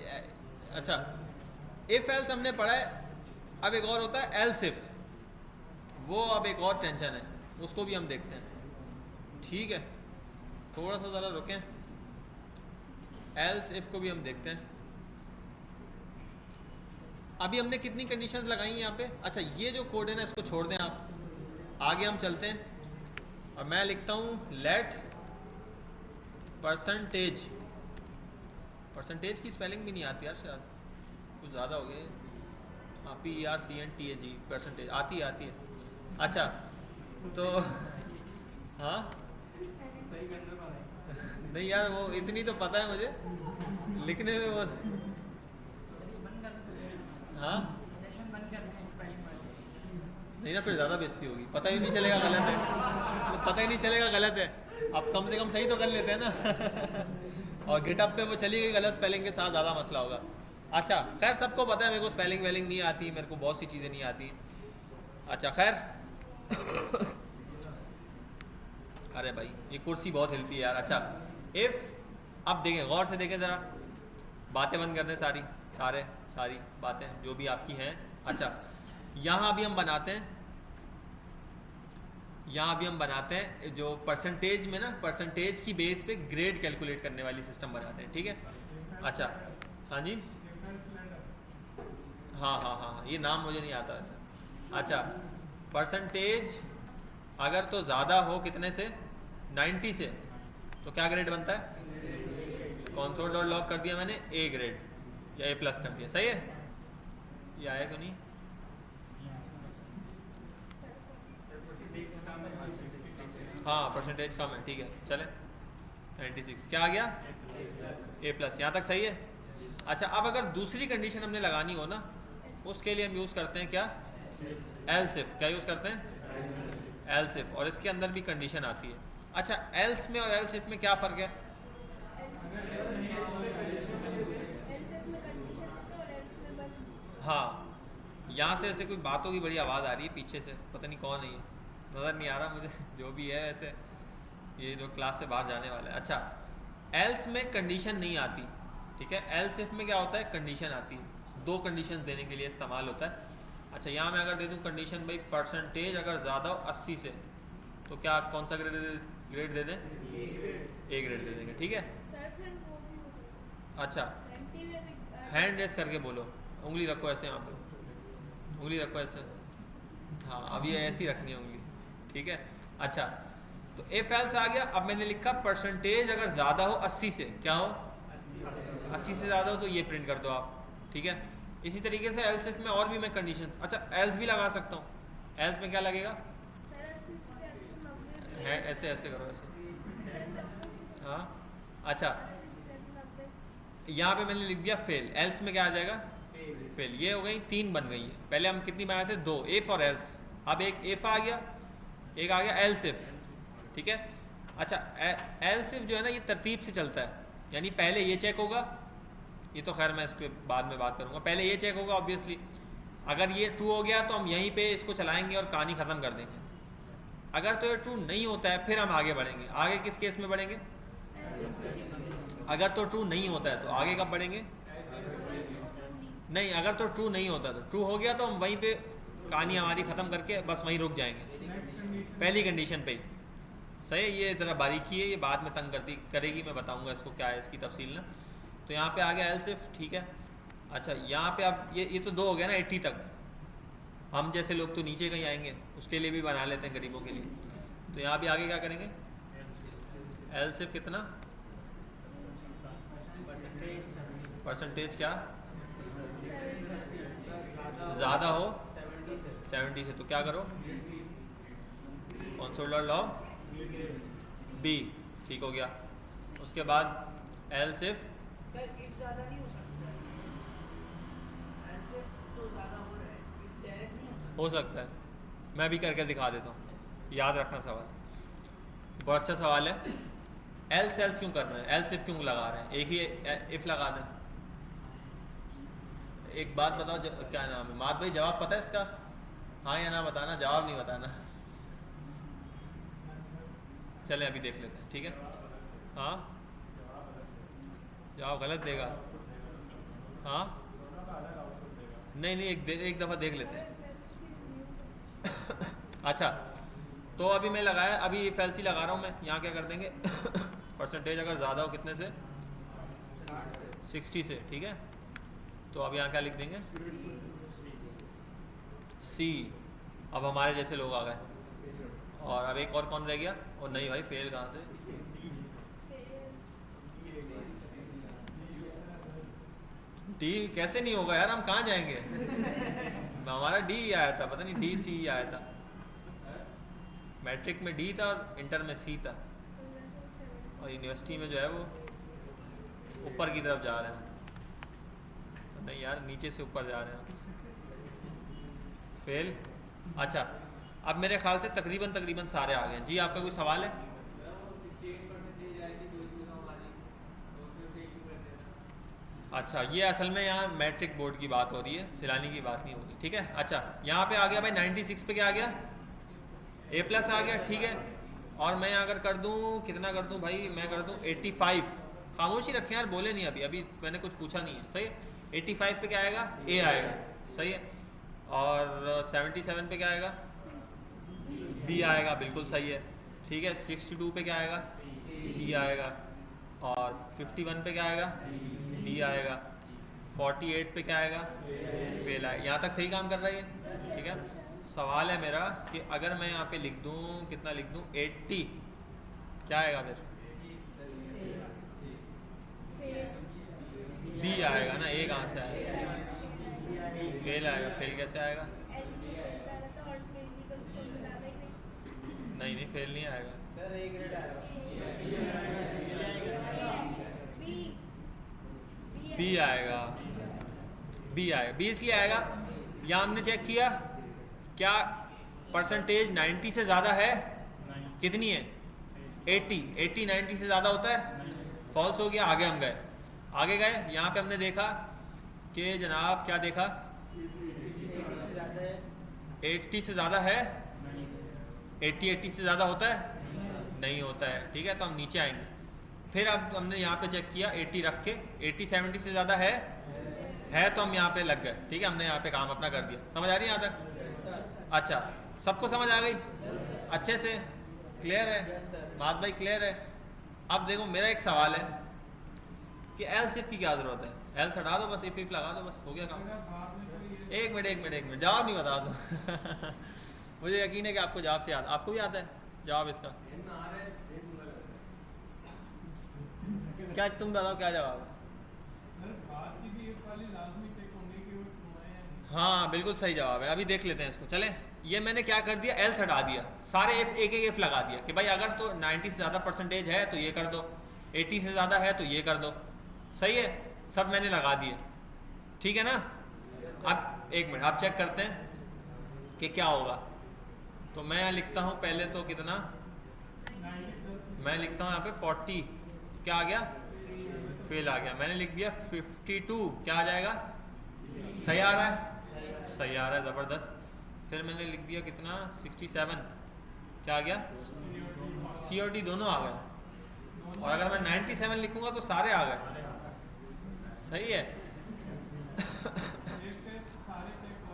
अच्छा इफ एल्स हमने पढ़ा है, अब एक और होता है एल्स इफ, वो अब एक और टेंशन है, उसको भी हम देखते हैं, ठीक है। थोड़ा सा ज़रा रुकें, एल्स इफ को भी हम देखते हैं। अभी हमने कितनी कंडीशंस लगाई हैं यहाँ पे। अच्छा, ये जो कोड है ना, इसको छोड़ दें आप, आगे हम चलते हैं, और मैं लिखता हूँ लेट परसेंटेज। परसेंटेज की स्पेलिंग भी नहीं आती यार, शायद कुछ ज़्यादा हो गए। हाँ, PERCENTAGE, परसेंटेज आती है। अच्छा, तो हाँ नहीं यार, वो इतनी तो पता है मुझे, लिखने में बस। हाँ नहीं ना, फिर ज़्यादा बेइज्जती होगी, पता ही नहीं चलेगा गलत है, तो पता ही नहीं चलेगा गलत है, अब कम से कम सही तो कर लेते हैं ना। और गिटअप पे वो चली गई गलत स्पेलिंग के साथ, ज़्यादा मसला होगा। अच्छा खैर, सबको पता है मेरे को स्पेलिंग वेलिंग नहीं आती, मेरे को बहुत सी चीज़ें नहीं आती। अच्छा खैर अरे भाई ये कुर्सी बहुत हिलती है यार। अच्छा, इफ़ अब देखें, गौर से देखें ज़रा, बातें बंद कर दें सारी बातें जो भी आपकी हैं। अच्छा, यहाँ भी हम बनाते हैं, जो परसेंटेज में ना, परसेंटेज की बेस पे ग्रेड कैलकुलेट करने वाली सिस्टम बनाते हैं, ठीक है। अच्छा हाँ जी, हाँ, ये नाम मुझे नहीं आता वैसे। अच्छा, परसेंटेज अगर तो ज़्यादा हो कितने से, 90 से, तो क्या ग्रेड बनता है, कंसोल डॉट लॉग कर दिया मैंने, ए ग्रेड या A+ कर दिया, सही है। ये आया क्यों नहीं, हाँ परसेंटेज कम है, ठीक है चले, 96 क्या आ गया, A+, यहाँ तक सही है। अच्छा, अब अगर दूसरी कंडीशन हमने लगानी हो ना, उसके लिए हम यूज़ करते हैं क्या, एल्स इफ। क्या यूज़ करते हैं, एल्स इफ, और इसके अंदर भी कंडीशन आती है। अच्छा, एल्स में और एल्स इफ में क्या फ़र्क है, हाँ यहाँ से ऐसे कोई बातों की बड़ी आवाज़ आ रही है पीछे से, पता नहीं कौन है ये, नज़र नहीं आ रहा मुझे, जो भी है ऐसे, ये जो क्लास से बाहर जाने वाला है। अच्छा, एल्स में कंडीशन नहीं आती, ठीक है। एल्स इफ में क्या होता है, कंडीशन आती है, 2 कंडीशन देने के लिए इस्तेमाल होता है। अच्छा, यहाँ मैं अगर दे दूँ कंडीशन भाई, परसेंटेज अगर ज़्यादा हो 80 से, तो क्या कौन सा ग्रेड दे दें, A ग्रेड दे देंगे, ठीक है। अच्छा, हैंड रेस करके बोलो, उंगली रखो ऐसे, यहाँ पे उंगली रखो ऐसे, हाँ अब ये ऐसी रखनी है उंगली, ठीक है। अच्छा, तो इफ एल्स आ गया। अब मैंने लिखा परसेंटेज अगर ज़्यादा हो 80 से, क्या हो 80 से ज़्यादा हो, तो ये प्रिंट कर दो आप, ठीक है। इसी तरीके से एल्स इफ में और भी मैं कंडीशंस, अच्छा एल्स भी लगा सकता हूँ। एल्स में क्या लगेगा, ऐसे ऐसे करो ऐसे, हाँ। अच्छा, यहाँ पे मैंने लिख दिया फेल, एल्स में क्या आ जाएगा, फेल। ये हो गई 3 बन गई है। पहले हम कितनी बनाए थे, 2, इफ और एल्स, अब एक इफ आ गया, एक आ गया एल्स इफ, ठीक है। अच्छा, एल्स इफ जो है ना, ये तरतीब से चलता है, यानी पहले ये चेक होगा, ये तो खैर मैं इस पर बाद में बात करूँगा, पहले ये चेक होगा ऑब्वियसली, अगर ये ट्रू हो गया तो हम यहीं पे इसको चलाएंगे और कहानी ख़त्म कर देंगे। अगर तो ये ट्रू नहीं होता है, फिर हम आगे बढ़ेंगे। आगे किस केस में बढ़ेंगे, अगर तो ट्रू नहीं होता है तो आगे कब बढ़ेंगे, नहीं अगर तो ट्रू नहीं होता, तो ट्रू हो गया तो हम वहीं पे कहानी हमारी ख़त्म करके बस वहीं रुक जाएंगे। पहली कंडीशन पे ही। सही है, ये ज़रा बारीकी है, ये बाद में तंग करेगी, मैं बताऊंगा इसको क्या है इसकी तफसील ना। तो यहाँ पे आ गया एल सिर्फ, ठीक है। अच्छा यहाँ पे अब ये तो 2 हो गया ना 80 तक। हम जैसे लोग तो नीचे कहीं आएंगे, उसके लिए भी बना लेते हैं गरीबों के लिए। तो यहाँ भी आगे क्या करेंगे, एल सिर्फ कितना परसेंटेज, क्या ज़्यादा हो 70 से, तो क्या करो कॉन्सोल लॉग बी, ठीक हो गया। उसके बाद एल सिर्फ सर इफ ज़्यादा नहीं हो सकता, ऐसे तो ज़्यादा हो रहा है, इफ डायरेक्ट नहीं हो सकता। है, मैं भी करके दिखा देता हूँ, याद रखना सवाल बहुत अच्छा सवाल है। एल सेल्स क्यों कर रहे हैं, एल सिर्फ क्यों लगा रहे हैं, एक ही इफ लगा दें। एक बात बताओ, क्या नाम है मात भाई, जवाब पता है इसका, हाँ या ना बताना, जवाब नहीं बताना। चलें अभी देख लेते हैं, ठीक है। हाँ जवाब गलत देगा, हाँ नहीं एक दफ़ा देख लेते हैं। अच्छा तो अभी मैं लगाया, अभी फैल्सी लगा रहा हूँ मैं, यहाँ क्या कर देंगे परसेंटेज अगर ज़्यादा हो कितने से 60 से, ठीक है। तो अब यहाँ क्या लिख देंगे सी। अब हमारे जैसे लोग आ गए, और अब एक और कौन रह गया, और नहीं भाई फेल कहाँ से, डी कैसे नहीं होगा यार, हम कहाँ जाएंगे हमारा डी आया था, पता नहीं डी सी आया था, मैट्रिक में डी था और इंटर में सी था, और यूनिवर्सिटी में जो है वो ऊपर की तरफ जा रहे हैं, नहीं यार नीचे से ऊपर जा रहे हैं, फेल। अच्छा अब मेरे ख्याल से तकरीबन सारे आ गए। जी आपका कोई सवाल है? अच्छा ये असल में यहाँ मैट्रिक बोर्ड की बात हो रही है, सिलानी की बात नहीं हो रही, ठीक है। अच्छा यहाँ पे आ गया भाई 96 पे क्या आ गया, ए प्लस आ गया, ठीक है। और मैं अगर कर दूँ, कितना कर दूँ भाई, मैं कर दूँ 85, खामोशी रखें यार, बोले नहीं अभी मैंने कुछ पूछा नहीं है, सही है। 85 पे क्या आएगा, ए आएगा, सही है। और 77 पे क्या आएगा, बी आएगा, बिल्कुल सही है, ठीक है। 62 पे क्या आएगा, सी आएगा। और 51 पे क्या आएगा, डी आएगा। 48 पे क्या आएगा, फेल आएगा। यहाँ तक सही काम कर रही है, ठीक है। सवाल है मेरा कि अगर मैं यहाँ पे लिख दूँ, कितना लिख दूँ 80, क्या आएगा फिर, बी आएगा ना, ए कहाँ से आएगा, फेल आएगा। फेल कैसे आएगा, नहीं फेल नहीं आएगा सर एक ग्रेड आएगा, बी आएगा, बी आएगा। बी इसलिए आएगा, यहाँ हमने चेक किया क्या परसेंटेज 90 से ज़्यादा है, कितनी है 80 90 से ज़्यादा होता है, फॉल्स हो गया। आगे हम गए, आगे गए, यहाँ पे हमने देखा कि जनाब क्या देखा, 80 से ज़्यादा है, 80 से ज़्यादा होता है, नहीं होता है, ठीक है। तो हम नीचे आएंगे, फिर अब हमने यहाँ पे चेक किया 80 रख के, 80 70 से ज़्यादा है तो हम यहाँ पे लग गए, ठीक है। हमने यहाँ पे काम अपना कर दिया, समझ आ रही है यहाँ तक? अच्छा सबको समझ आ गई अच्छे से, क्लियर है बात भाई, क्लियर है। अब देखो मेरा एक सवाल है कि एल सिर्फ की क्या ज़रूरत है, एल हटा दो बस, इफ लगा दो बस, हो गया काम। एक मिनट जवाब नहीं बता दो मुझे यकीन है कि आपको जवाब से याद, आपको भी आता है जवाब इसका, क्या तुम बताओ क्या जवाब है? हाँ बिल्कुल सही जवाब है। अभी देख लेते हैं इसको, चलें। ये मैंने क्या कर दिया, एल्स हटा दिया, सारे एफ एक एफ लगा दिया कि भाई अगर तो 90 से ज़्यादा परसेंटेज है तो ये कर दो, 80 से ज़्यादा है तो ये कर दो, सही है। सब मैंने लगा दिए, ठीक है ना। अब एक मिनट आप चेक करते हैं कि क्या होगा। तो मैं यहाँ लिखता हूँ पहले तो कितना, मैं लिखता हूँ यहाँ पे 40, क्या आ गया, फेल आ गया। मैंने लिख दिया 52, क्या आ जाएगा, सही आ रहा है, सही आ रहा है, ज़बरदस्त। फिर मैंने लिख दिया कितना 67, क्या आ गया, सी और डी दोनों आ गए। और अगर मैं 97 लिखूंगा तो सारे आ गए, सही है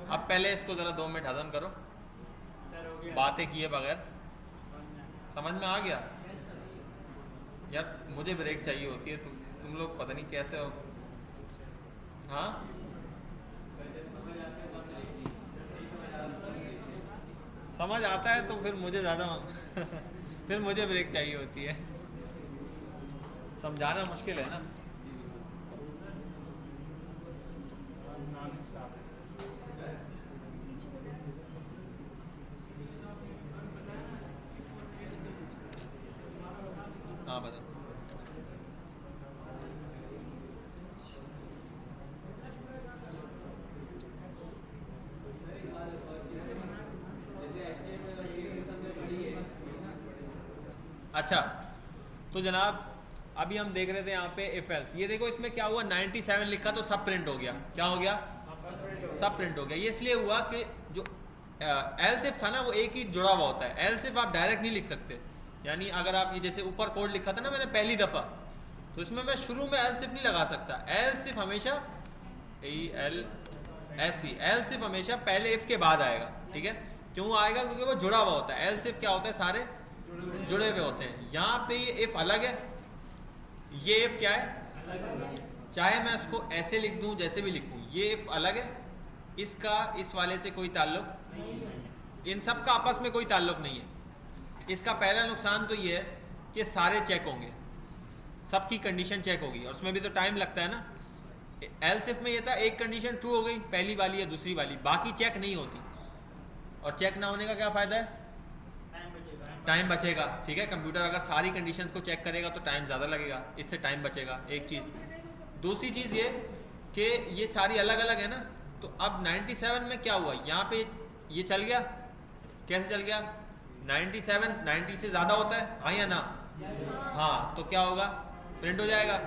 अब पहले इसको ज़रा 2 मिनट हज़म करो। बातें किए बगैर। समझ में आ गया? यार मुझे ब्रेक चाहिए होती है, तुम लोग पता नहीं कैसे हो। हाँ समझ आता है तो फिर मुझे ज़्यादा फिर मुझे ब्रेक चाहिए होती है। समझाना मुश्किल है ना। हाँ बता। अच्छा तो जनाब अभी हम देख रहे थे यहाँ पे इफ एल्स, ये देखो इसमें क्या हुआ, 97 लिखा तो सब प्रिंट हो गया। क्या हो गया? सब प्रिंट हो गया। ये इसलिए हुआ कि जो एल्स इफ था ना वो एक ही जुड़ा हुआ होता है। एल्स इफ आप डायरेक्ट नहीं लिख सकते, यानी अगर आप ये जैसे ऊपर कोड लिखा था ना मैंने पहली दफ़ा, तो इसमें मैं शुरू में एल्स इफ नहीं लगा सकता। एल्स इफ हमेशा ELSE एल्स इफ हमेशा पहले इफ के बाद आएगा। ठीक है, क्यों आएगा? क्योंकि वो जुड़ा हुआ होता है। एल्स इफ क्या होता है? सारे जुड़े हुए होते हैं। यहाँ पे ये इफ अलग है, ये इफ क्या है? चाहे मैं इसको ऐसे लिख दूं जैसे भी लिखूं, ये इफ अलग है, इसका इस वाले से कोई ताल्लुक, इन सब का आपस में कोई ताल्लुक नहीं है। इसका पहला नुकसान तो ये है कि सारे चेक होंगे, सबकी कंडीशन चेक होगी, और उसमें भी तो टाइम लगता है ना। एल्स इफ में ये था एक कंडीशन ट्रू हो गई, पहली वाली या दूसरी वाली, बाकी चेक नहीं होती। और चेक ना होने का क्या फ़ायदा है? टाइम बचेगा। ठीक है, कंप्यूटर अगर सारी कंडीशंस को चेक करेगा तो टाइम ज़्यादा लगेगा, इससे टाइम बचेगा। एक चीज़। दूसरी चीज़ ये कि ये सारी अलग अलग है ना, तो अब 97 में क्या हुआ? यहाँ पे ये चल गया। कैसे चल गया? 97 90 से ज़्यादा होता है, हाँ या ना? हाँ, तो क्या होगा? प्रिंट हो जाएगा।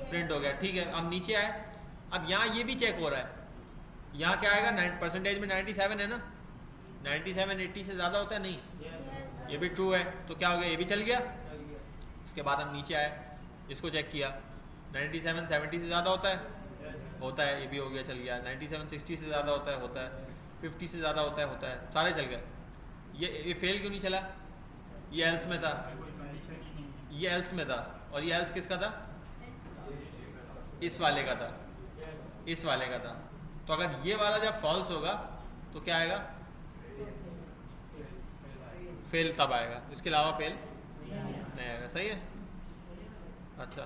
प्रिंट हो गया। ठीक है, अब नीचे आए, अब यहाँ ये भी चेक हो रहा है। यहाँ क्या आएगा? परसेंटेज में 97 है ना, 97 80 से ज़्यादा होता है? नहीं, ये भी ट्रू है, तो क्या हो गया? ये भी चल गया। उसके बाद हम नीचे आए, इसको चेक किया, 97 70 से ज़्यादा होता है? होता है, ये भी हो गया, चल गया। 97 60 से ज़्यादा होता है? होता है। 50 से ज़्यादा होता है? होता है। सारे चल गए। ये फेल क्यों नहीं चला? ये एल्स में था, ये एल्स में था, और ये एल्स किसका था? इस वाले का था, इस वाले का था। तो अगर ये वाला जब फॉल्स होगा तो क्या आएगा? फेल तब आएगा, इसके अलावा फेल नहीं आएगा। सही है? अच्छा,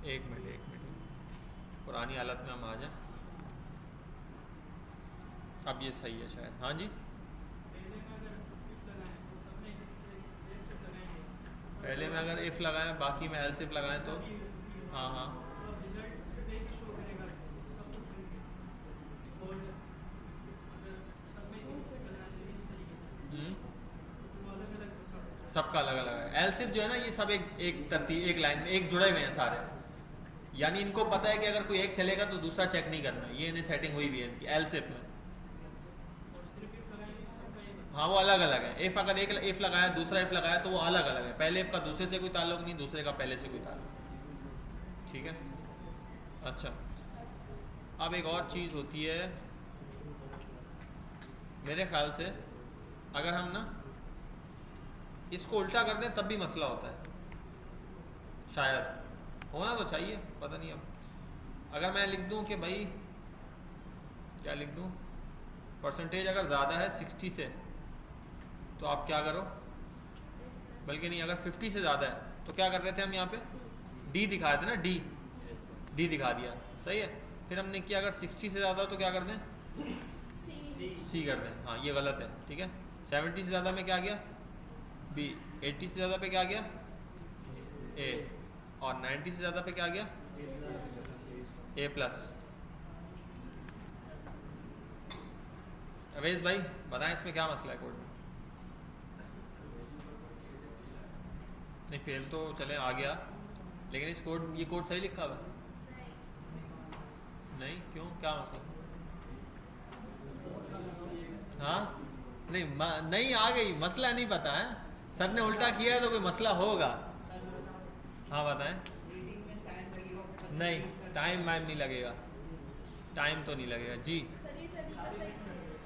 एक मिनट, पुरानी हालत में हम आ जाएं। अब ये सही है शायद। हाँ जी, पहले में अगर इफ़ लगाएं, बाकी में एल्स इफ लगाएं तो हाँ हाँ सबका अलग अलग है। एल्स इफ जो है ना, ये सब एक तरतीब, एक लाइन में, एक जुड़े हुए हैं सारे, यानी इनको पता है कि अगर कोई एक चलेगा तो दूसरा चेक नहीं करना। ये इन्हें सेटिंग हुई भी है इनकी एल्स इफ में। हाँ, वो अलग अलग है। इफ़ अगर एक इफ़ लगाया, दूसरा इफ़ लगाया, तो वो अलग अलग है। पहले इफ़ का दूसरे से कोई ताल्लुक नहीं, दूसरे का पहले से कोई ताल्लुक। ठीक है, अच्छा। अब एक और चीज़ होती है मेरे ख्याल से, अगर हम ना इसको उल्टा कर दें तब भी मसला होता है, शायद होना तो चाहिए, पता नहीं। अब अगर मैं लिख दूं कि भाई, क्या लिख दूं, परसेंटेज अगर ज़्यादा है 60 से, तो आप क्या करो, बल्कि नहीं, अगर 50 से ज़्यादा है तो क्या कर रहे थे हम? यहाँ पे डी दिखा रहे थे ना, डी दिखा दिया। सही है। फिर हमने किया अगर 60 से ज़्यादा हो तो क्या कर दें? सी कर दें। हाँ, ये गलत है। ठीक है, 70 से ज़्यादा में क्या गया? बी। 80 से ज़्यादा पे क्या गया? ए। और 90 से ज़्यादा पे क्या गया? ए प्लस। अवेश भाई बताएं इसमें क्या मसला है कोड में? नहीं, फेल तो चले आ गया, लेकिन इस कोड, ये कोड सही लिखा हुआ है? नहीं, क्यों, क्या मसला? हाँ, नहीं आ गई, मसला नहीं पता है। सर ने उल्टा किया है तो कोई मसला होगा। हाँ बताएं। नहीं, टाइम वाइम नहीं लगेगा, टाइम तो नहीं लगेगा जी। सर ये तरीका सही है।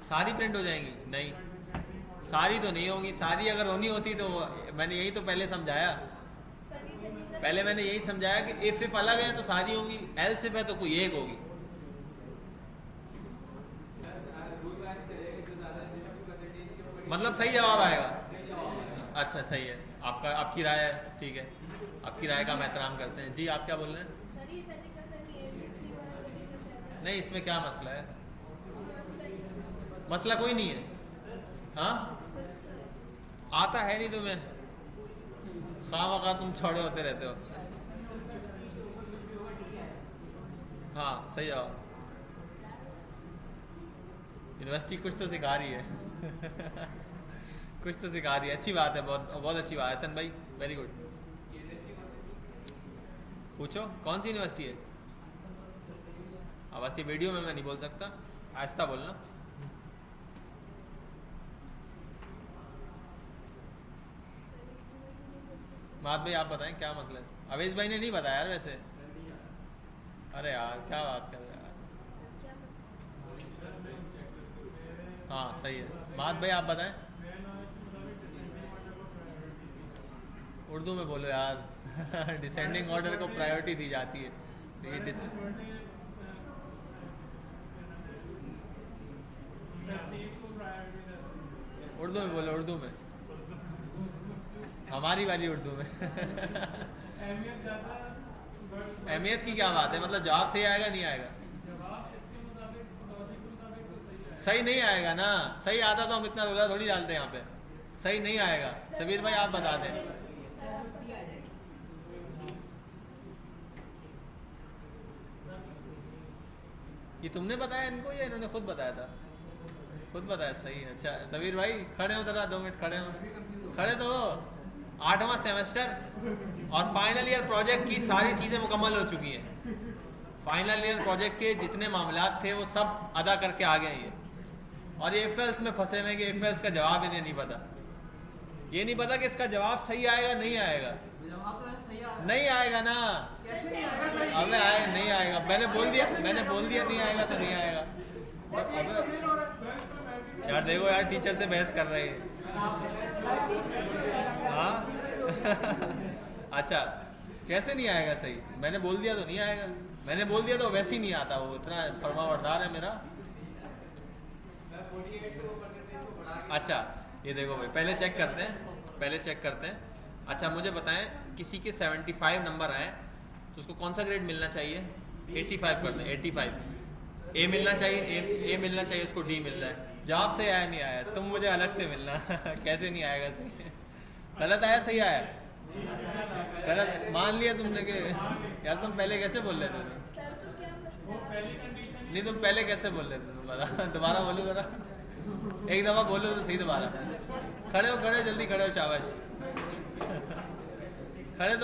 सारी प्रिंट हो जाएंगी? नहीं, सारी तो नहीं होंगी। सारी अगर होनी होती तो मैंने यही तो पहले समझाया। सर ये तरीका पहले मैंने यही समझाया कि इफ अलग है तो सारी होंगी, एल्स इफ है तो कोई एक होगी। मतलब सही जवाब आएगा। अच्छा सही है, आपकी राय है, ठीक है, आपकी राय का हम एहतराम करते हैं। जी आप क्या बोल रहे हैं? सर ये तरीका सही है, ABC वाला तरीका सही है। नहीं, इसमें क्या मसला है? मसला ही मसला कोई नहीं है। हाँ, कुछ तो है। आता है नहीं तुम्हें, खामखा तुम छोड़े होते रहते हो। हाँ सही जवाब। यूनिवर्सिटी कुछ तो सिखा रही है कुछ तो सिखा रही है, अच्छी बात है, बहुत बहुत अच्छी बात है हसन भाई, वेरी गुड। पूछो कौन सी यूनिवर्सिटी है? अब बस ये वीडियो में मैं नहीं बोल सकता, आहिस्ता बोलना। मात भाई आप बताएं क्या मसला है? अवेश भाई ने नहीं बताया यार वैसे। अरे यार क्या बात कर रहे हैं यार। क्या मसला? हाँ सही है, मात भाई आप बताएं। उर्दू में बोलो यार डिसेंडिंग ऑर्डर को प्रायोरिटी दी जाती है, तो ये उर्दू में बोलो, उर्दू में, हमारी वाली उर्दू में अहमियत की क्या बात है? मतलब जवाब सही आएगा नहीं आएगा? सही नहीं आएगा ना, सही आता तो हम इतना रोला थोड़ी डालते हैं यहाँ पे। सही नहीं आएगा। सबीर भाई आप बता दें। ये तुमने बताया इनको या इन्होंने खुद बताया था? खुद बताया, सही है। अच्छा सबीर भाई खड़े हो जरा, 2 मिनट खड़े हो, खड़े तो हो। 8वां सेमेस्टर और फाइनल ईयर प्रोजेक्ट की सारी चीज़ें मुकम्मल हो चुकी हैं। फाइनल ईयर प्रोजेक्ट के जितने मामलात थे वो सब अदा करके आ गए ये, और ये एफएल्स में फंसे हुए कि एफएल्स का जवाब इन्हें नहीं पता। ये नहीं पता कि इसका जवाब सही आएगा नहीं आएगा। नहीं आएगा ना, अबे आए नहीं आएगा। मैंने बोल दिया नहीं आएगा तो नहीं आएगा। यार देखो यार, टीचर से बहस कर रहे हैं। हाँ अच्छा कैसे नहीं आएगा सही? मैंने बोल दिया तो नहीं आएगा, मैंने बोल दिया तो वैसे ही नहीं आता। वो इतना फरमाबरदार है मेरा। अच्छा ये देखो भाई, पहले चेक करते हैं। अच्छा मुझे बताएं, किसी के 75 नंबर आए तो उसको कौन सा ग्रेड मिलना चाहिए? 85 कर दें, 85। ए मिलना चाहिए, ए मिलना चाहिए, उसको डी मिल रहा है। जवाब से आया नहीं आया, तुम मुझे अलग से मिलना कैसे नहीं आएगा सही? गलत आया सही आया? गलत मान लिया तुमने कि यार तुम पहले कैसे बोल रहे थे? सर तो क्या मसला? नहीं तुम पहले कैसे बोल रहे थे? तुम बता, दोबारा बोलो जरा, एक दफ़ा बोलो तो सही दोबारा। खड़े हो जल्दी खड़े हो, शाबाश। खड़े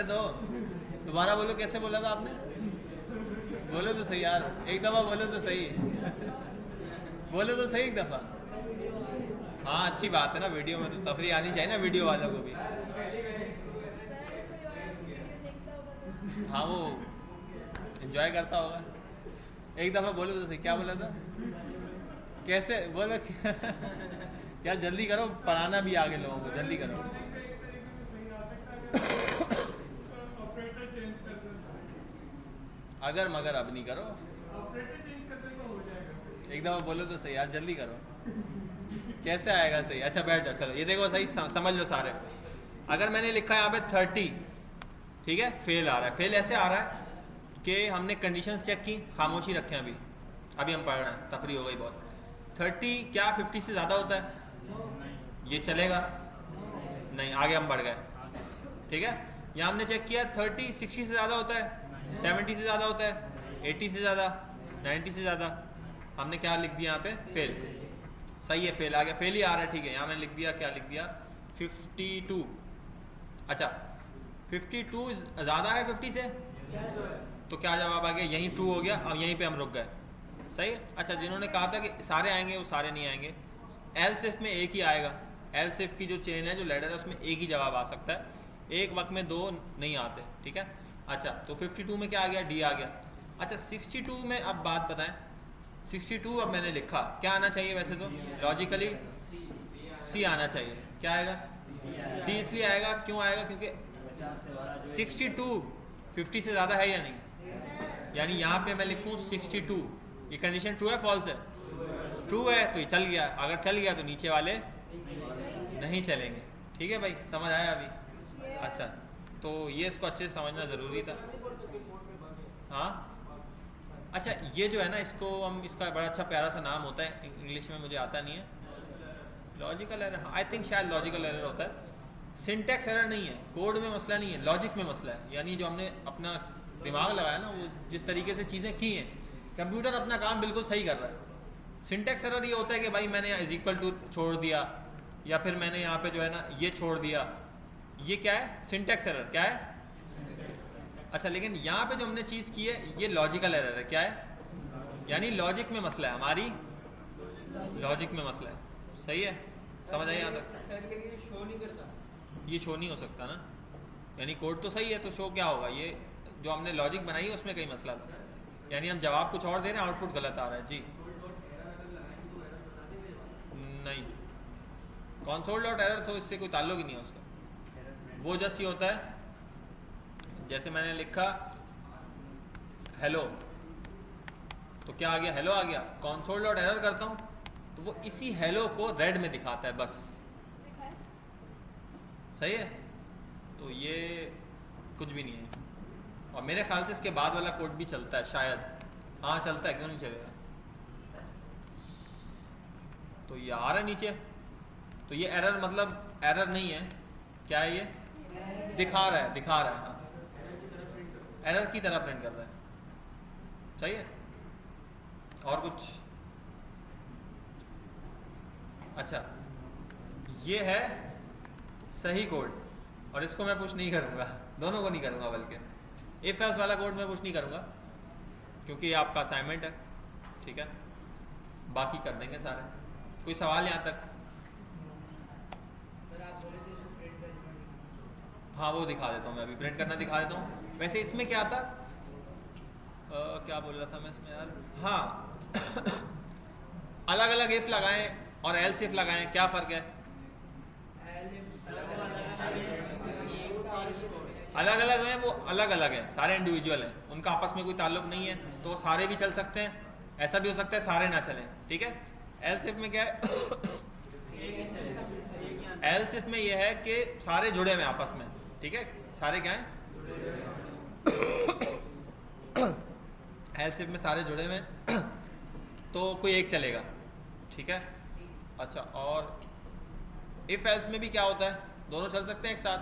दो, दोबारा बोलो, कैसे बोला था आपने? बोलो तो सही यार, एक दफ़ा बोलो तो सही बोलो तो सही एक दफ़ा। हाँ अच्छी बात है ना, वीडियो में तो तफरी आनी चाहिए ना वीडियो वालों को भी। सर कोई और वीडियो देखता होगा तो? हाँ वो एंजॉय करता होगा। एक दफ़ा बोलो तो सही, क्या बोला था? कैसे बोलो यार जल्दी करो, पढ़ाना भी आगे लोगों को, जल्दी करो। अगर मगर अब नहीं करो, एक दफ़ा बोलो तो सही यार, जल्दी करो। कैसे आएगा सही? अच्छा बैठ जाओ, चलो ये देखो सही समझ लो सारे। अगर मैंने लिखा है यहाँ पे 30, ठीक है, फेल आ रहा है। फेल ऐसे आ रहा है कि हमने कंडीशंस चेक की, खामोशी रखें अभी हम पढ़ रहे हैं, तफरी हो गई बहुत। 30 क्या 50 से ज़्यादा होता है? ये चलेगा नहीं, आगे हम बढ़ गए, ठीक है। यहाँ हमने चेक किया 30 60 से ज़्यादा होता है, 70 से ज़्यादा होता है, 80 से ज़्यादा, 90 से ज़्यादा। हमने क्या लिख दिया यहाँ पे? फेल। सही है, फेल आ गया, फेल ही आ रहा है, ठीक है। यहाँ मैंने लिख दिया, क्या लिख दिया? 52। अच्छा 52 ज़्यादा है 50 से, तो क्या जवाब आ गया? यहीं ट्रू हो गया। अब यहीं पे हम रुक गए, सही है। अच्छा जिन्होंने कहा था कि सारे आएंगे, वो सारे नहीं आएंगे। एल सिफ में एक ही आएगा। एल सिफ की जो चेन है, जो लैडर है, उसमें एक ही जवाब आ सकता है, एक वक्त में 2 नहीं आते, ठीक है। अच्छा, तो 52 में क्या आ गया, डी आ गया। अच्छा 62 में अब बात बताएं, 62 अब मैंने लिखा, क्या आना चाहिए वैसे तो लॉजिकली सी आना चाहिए, क्या आएगा डी, इसलिए आएगा, क्यों आएगा, क्योंकि 62 50 से ज़्यादा है या नहीं, यानी यहाँ पे मैं लिखूँ 62, ये कंडीशन ट्रू है फॉल्स है, ट्रू है तो ये चल गया, अगर चल गया तो नीचे वाले नहीं चलेंगे। ठीक है भाई, समझ आया अभी। अच्छा तो ये इसको अच्छे से समझना ज़रूरी था। हाँ अच्छा, ये जो है ना, इसको हम, इसका बड़ा अच्छा प्यारा सा नाम होता है इंग्लिश में, मुझे आता नहीं है, लॉजिकल एरर, आई थिंक शायद लॉजिकल एरर होता है, सिंटैक्स एरर नहीं है, कोड में मसला नहीं है, लॉजिक में मसला है, यानी जो हमने अपना दिमाग लगाया ना, वो जिस तरीके से चीज़ें की हैं, कंप्यूटर अपना काम बिल्कुल सही कर रहा है। सिंटैक्स एरर ये होता है कि भाई मैंने इज इक्वल टू छोड़ दिया, या फिर मैंने यहाँ पे जो है ना ये छोड़ दिया, ये क्या है, सिंटैक्स एरर, क्या है। अच्छा लेकिन यहाँ पे जो हमने चीज़ की है ये लॉजिकल एरर है, क्या है, यानी लॉजिक में मसला है, हमारी लॉजिक में मसला है। सही है, समझ आए यहाँ तक। ये शो नहीं करता, ये शो नहीं हो सकता ना, यानी कोड तो सही है तो शो क्या होगा, ये जो हमने लॉजिक बनाई है उसमें कहीं मसला था, यानी हम जवाब कुछ और दे रहे हैं, आउटपुट गलत आ रहा है। जी नहीं, कंसोल डॉट एरर तो इससे कोई ताल्लुक ही नहीं है उसका, वो जस्ट ये होता है जैसे मैंने लिखा हेलो, तो क्या आ गया, हेलो आ गया, कंसोल डॉट एरर करता हूँ तो वो इसी हेलो को रेड में दिखाता है बस। सही है, तो ये कुछ भी नहीं है, और मेरे ख्याल से इसके बाद वाला कोड भी चलता है शायद, हाँ चलता है, क्यों नहीं चलेगा। तो ये आ रहा है नीचे, तो ये एरर मतलब एरर नहीं है, क्या है ये, दिखा रहा है, दिखा रहा है, हाँ एरर की तरह प्रिंट कर रहा है। सही है, और कुछ। अच्छा ये है सही कोड, और इसको मैं पुश नहीं करूँगा, दोनों को नहीं करूँगा, बल्कि इफ एल्स वाला कोड मैं पुश नहीं करूँगा क्योंकि ये आपका असाइनमेंट है। ठीक है, बाकी कर देंगे सारे। कोई सवाल यहाँ तक? सर आप बोले थे इसको प्रिंट करना, हाँ वो दिखा देता हूँ मैं, अभी प्रिंट करना दिखा देता हूँ। वैसे इसमें क्या था, क्या बोल रहा था मैं इसमें यार, हाँ अलग अलग इफ लगाएं और एल्स इफ लगाएं, क्या फ़र्क है, अलग अलग हैं, वो अलग अलग हैं, सारे इंडिविजुअल हैं, उनका आपस में कोई ताल्लुक नहीं है, तो सारे भी चल सकते हैं, ऐसा भी हो सकता है सारे ना चलें। ठीक है, एल्स इफ में क्या है, एल्स इफ में ये है कि सारे जुड़े हुए आपस में। ठीक है, सारे क्या हैं, एल्स इफ में सारे जुड़े हुए तो कोई एक चलेगा। ठीक है, अच्छा और इफ एल्स में भी क्या होता है, दोनों चल सकते हैं एक साथ।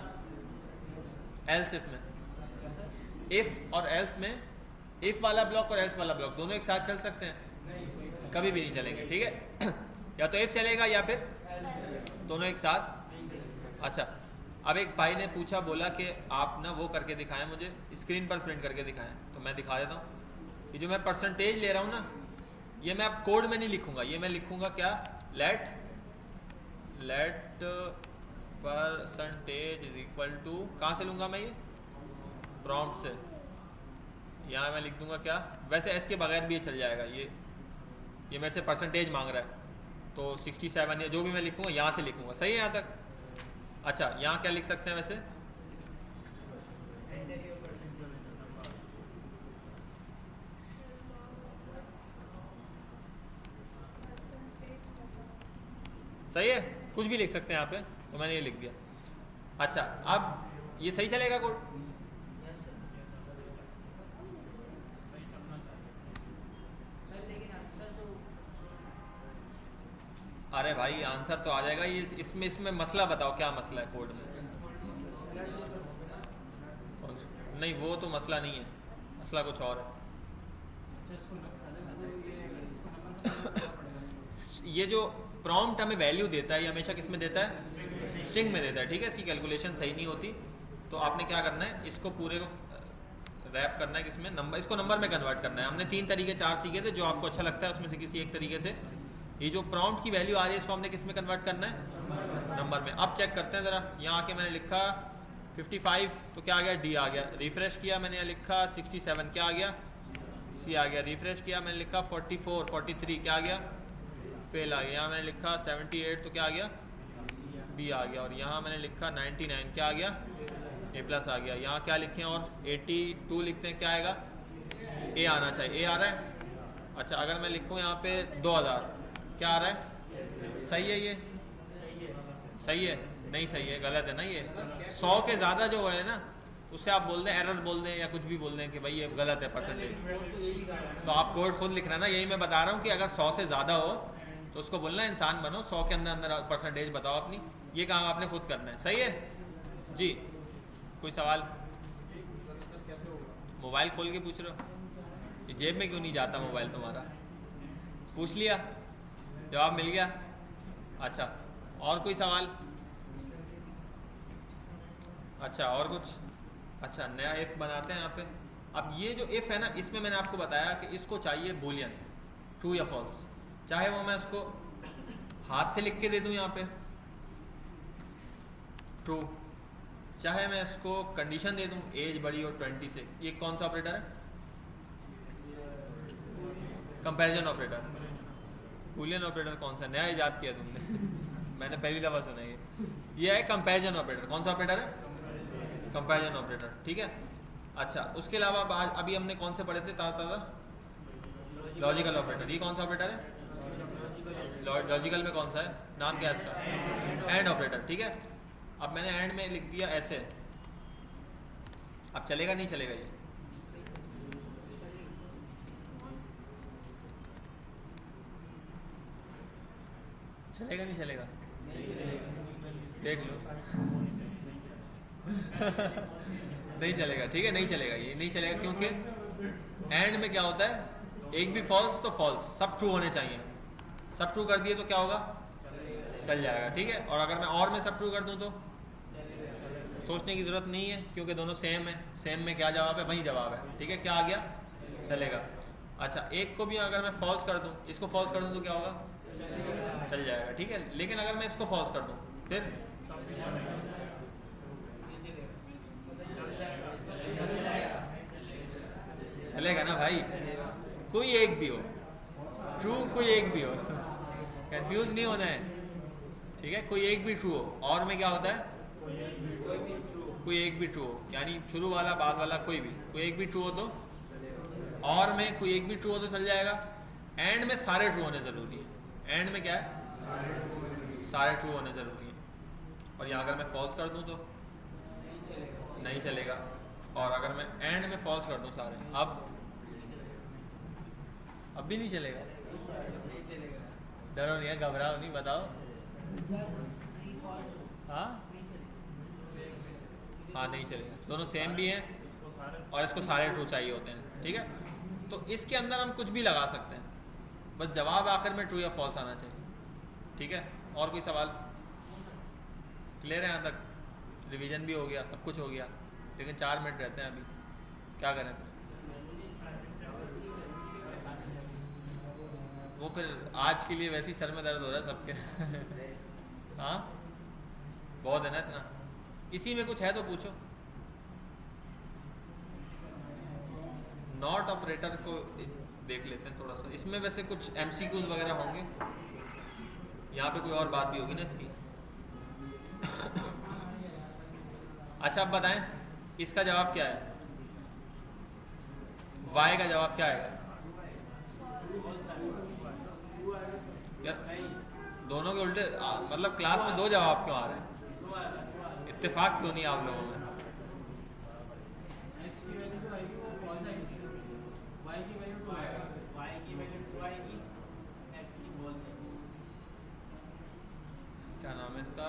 एल्स इफ में, इफ और एल्स में, इफ वाला ब्लॉक और एल्स वाला ब्लॉक दोनों एक साथ चल सकते हैं, कभी भी नहीं चलेंगे। ठीक है, या तो इफ चलेगा या फिर दोनों एक साथ। अच्छा अब एक भाई ने पूछा, बोला कि आप ना वो करके दिखाएं, मुझे स्क्रीन पर प्रिंट करके दिखाएं, तो मैं दिखा देता हूँ। ये जो मैं परसेंटेज ले रहा हूँ ना, ये मैं अब कोड में नहीं लिखूँगा, ये मैं लिखूँगा क्या, let percentage is equal to, कहाँ से लूँगा मैं ये, प्रॉम्प्ट से। यहाँ मैं लिख दूँगा क्या, वैसे एस के बगैर भी ये चल जाएगा, ये मेरे से परसेंटेज मांग रहा है तो 67 या जो भी मैं लिखूँगा यहाँ से लिखूँगा। सही है यहाँ तक? अच्छा यहाँ क्या लिख सकते हैं वैसे, सही है, कुछ भी लिख सकते हैं यहाँ पे, तो मैंने ये लिख दिया। अच्छा अब ये सही चलेगा कोड, सही चलना चाहिए। सर लेकिन आंसर तो अरे भाई आंसर तो आ जाएगा, ये इसमें मसला बताओ, क्या मसला है कोड में। कौन सा? नहीं वो तो मसला नहीं है, मसला कुछ और है। ये जो प्रॉम्प्ट हमें वैल्यू देता है, ये हमेशा किस में देता है, स्ट्रिंग में देता है। ठीक है, इसकी कैलकुलेशन सही नहीं होती, तो आपने क्या करना है, इसको पूरे को रैप करना है किसमें, नंबर, इसको नंबर में कन्वर्ट करना है। हमने 3 तरीके 4 सीखे थे, जो आपको अच्छा लगता है उसमें से किसी एक तरीके से ये जो प्रॉम्प्ट की वैल्यू आ रही है इसको हमने किस में कन्वर्ट करना है, नंबर में। अब चेक करते हैं ज़रा, यहाँ आके मैंने लिखा 55 तो क्या आ गया, डी आ गया। रिफ्रेश किया मैंने, यहाँ लिखा 67, क्या आ गया, सी आ गया। रिफ्रेश किया मैंने, लिखा 44 43, क्या आ गया, फेल आ गया। यहाँ मैंने लिखा 78 तो क्या आ गया, बी आ गया। और यहाँ मैंने लिखा 99, क्या आ गया, ए प्लस आ गया। यहाँ क्या लिखें, और 82 लिखते हैं, क्या आएगा, ए आना चाहिए, ए आ रहा है। अच्छा अगर मैं लिखूँ यहाँ पे 2000, क्या आ रहा है, सही है ये, सही है, नहीं सही है, गलत है ना ये। 100 के ज़्यादा जो है ना, उससे आप बोल दें, एरर बोल दें या कुछ भी बोल दें कि भाई ये गलत है परसेंटेज, तो आप कोड खुद लिखना ना। यही मैं बता रहा हूँ कि अगर 100 से ज़्यादा हो तो उसको बोलना इंसान बनो, 100 के अंदर अंदर परसेंटेज बताओ अपनी। ये काम आपने खुद करना है, सही है जी। कोई सवाल? मोबाइल खोल के पूछ रहे हो, ये जेब में क्यों नहीं जाता मोबाइल तुम्हारा? पूछ लिया, जवाब मिल गया। अच्छा और कोई सवाल? अच्छा और कुछ? अच्छा नया इफ़ बनाते हैं यहाँ पे। अब ये जो इफ़ है ना, इसमें मैंने आपको बताया कि इसको चाहिए बूलियन, ट्रू या फॉल्स। चाहे वो मैं उसको हाथ से लिख के दे दूँ यहाँ पे ट्रू, चाहे मैं इसको कंडीशन दे दूँ एज बड़ी और 20 से। ये कौन सा ऑपरेटर है? Comparison operator. बूलियन ऑपरेटर कौन सा नया इजाद किया तुमने? मैंने पहली दफ़ा सुना ये है कंपैरिजन ऑपरेटर। कौन सा ऑपरेटर है? कंपैरिजन ऑपरेटर, ठीक है। अच्छा उसके अलावा अभी हमने कौन से पढ़े थे ताज़ा? Logical operator. ये कौन सा ऑपरेटर है? लॉजिकल में कौन सा है, नाम क्या है इसका? एंड ऑपरेटर, ठीक है। अब मैंने एंड में लिख दिया ऐसे, अब चलेगा नहीं चलेगा ये? चलेगा नहीं चलेगा? देख लो। नहीं चलेगा, ठीक है, नहीं चलेगा, ये नहीं चलेगा क्योंकि एंड में क्या होता है, एक भी फॉल्स तो फॉल्स, सब ट्रू होने चाहिए। सब ट्रू कर दिए तो क्या होगा, चल जाएगा, ठीक है। और अगर मैं और में सब ट्रू कर दूं तो सोचने की ज़रूरत नहीं है क्योंकि दोनों सेम है। सेम में क्या जवाब है, वही जवाब है, ठीक है। क्या आ गया, चलेगा। अच्छा एक को भी अगर मैं फॉल्स कर दूं, इसको फॉल्स कर दूं तो क्या होगा, चल जाएगा, ठीक है। लेकिन अगर मैं इसको फॉल्स कर दूं फिर चलेगा ना भाई, कोई एक भी हो ट्रू, कोई एक भी हो, कंफ्यूज नहीं होना है, ठीक है। कोई एक भी ट्रू हो, और में क्या होता है, कोई एक भी ट्रू हो, यानी शुरू वाला बाद वाला कोई एक भी ट्रू हो तो, और में कोई एक भी ट्रू हो तो चल जाएगा। एंड में सारे ट्रू होने ज़रूरी है। एंड में क्या है, सारे ट्रू होने ज़रूरी है। और यहाँ अगर मैं फॉल्स कर दूँ तो नहीं चलेगा। और अगर मैं एंड में फॉल्स कर दूँ सारे, अब भी नहीं चलेगा। डरो नहीं है, घबराओ नहीं, बताओ। हाँ हाँ नहीं चलेगा, दोनों सेम भी हैं और इसको सारे ट्रू चाहिए होते हैं, ठीक है। तो इसके अंदर हम कुछ भी लगा सकते हैं, बस जवाब आखिर में ट्रू या फॉल्स आना चाहिए, ठीक है। और कोई सवाल? क्लियर है यहाँ तक? रिवीजन भी हो गया, सब कुछ हो गया, लेकिन 4 मिनट रहते हैं अभी, क्या करें फिर? वो फिर आज के लिए वैसे ही सर में दर्द हो रहा है सबके। हाँ बहुत है ना इतना। इसी में कुछ है तो पूछो। नॉट ऑपरेटर को देख लेते हैं थोड़ा सा। इसमें वैसे कुछ एमसीक्यूज वगैरह होंगे, यहाँ पे कोई और बात भी होगी ना इसकी। अच्छा अब बताएं इसका जवाब क्या है, वाई का जवाब क्या आएगा? यार दोनों के उल्टे, मतलब क्लास में 2 जवाब क्यों आ रहे हैं? इत्तेफाक क्यों नहीं आप लोगों में? क्या नाम है इसका,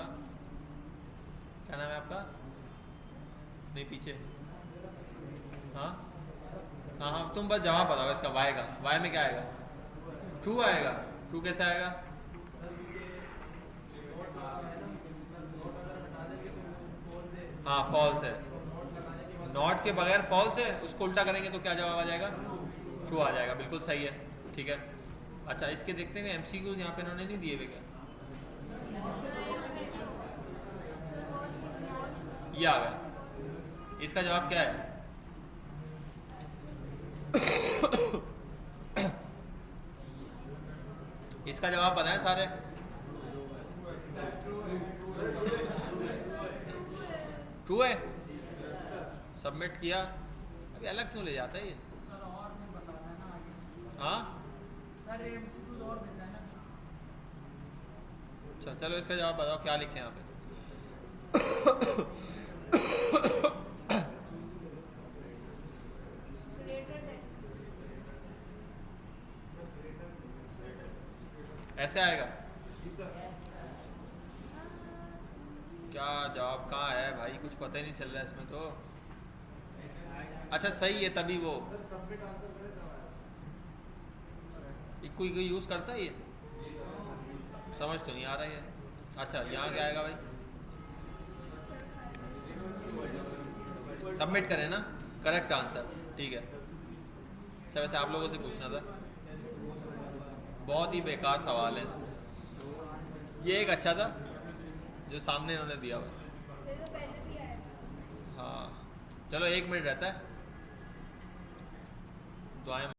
क्या नाम है आपका? नहीं पीछे, हाँ हाँ हाँ तुम बस जवाब बताओ इसका, वाई का। वाई में क्या आएगा? ट्रू आएगा। ट्रू कैसे आएगा? हाँ फॉल्स है। नॉट के बगैर फॉल्स है, उसको उल्टा करेंगे तो क्या जवाब आ जाएगा? ट्रू आ जाएगा, बिल्कुल सही है, ठीक है। अच्छा इसके देखते हैं एमसीक्यूज यहाँ पे इन्होंने नहीं दिए हुए क्या? ये आ गया, इसका जवाब क्या है? इसका जवाब बताएं सारे। ट्रू है। सबमिट किया। अभी अलग क्यों ले जाता है ये? सर और नहीं बता रहा है ना आगे। हाँ सर एमसीक्यूज और देता है ना। अच्छा चलो इसका जवाब बताओ, क्या लिखे यहाँ पे? Related है। ऐसे आएगा क्या? जवाब कहाँ है भाई? कुछ पता ही नहीं चल रहा है इसमें तो। अच्छा सही है, तभी वो कोई कोई यूज़ करता है ये, समझ तो नहीं आ रहा है। अच्छा यहाँ क्या आएगा भाई? सबमिट करें ना, करेक्ट आंसर। ठीक है सर, वैसे आप लोगों से पूछना था, बहुत ही बेकार सवाल है इसमें। ये एक अच्छा था जो सामने इन्होंने दिया हुआ। ये तो पहले भी आया था। हाँ चलो 1 मिनट रहता है, दुआएं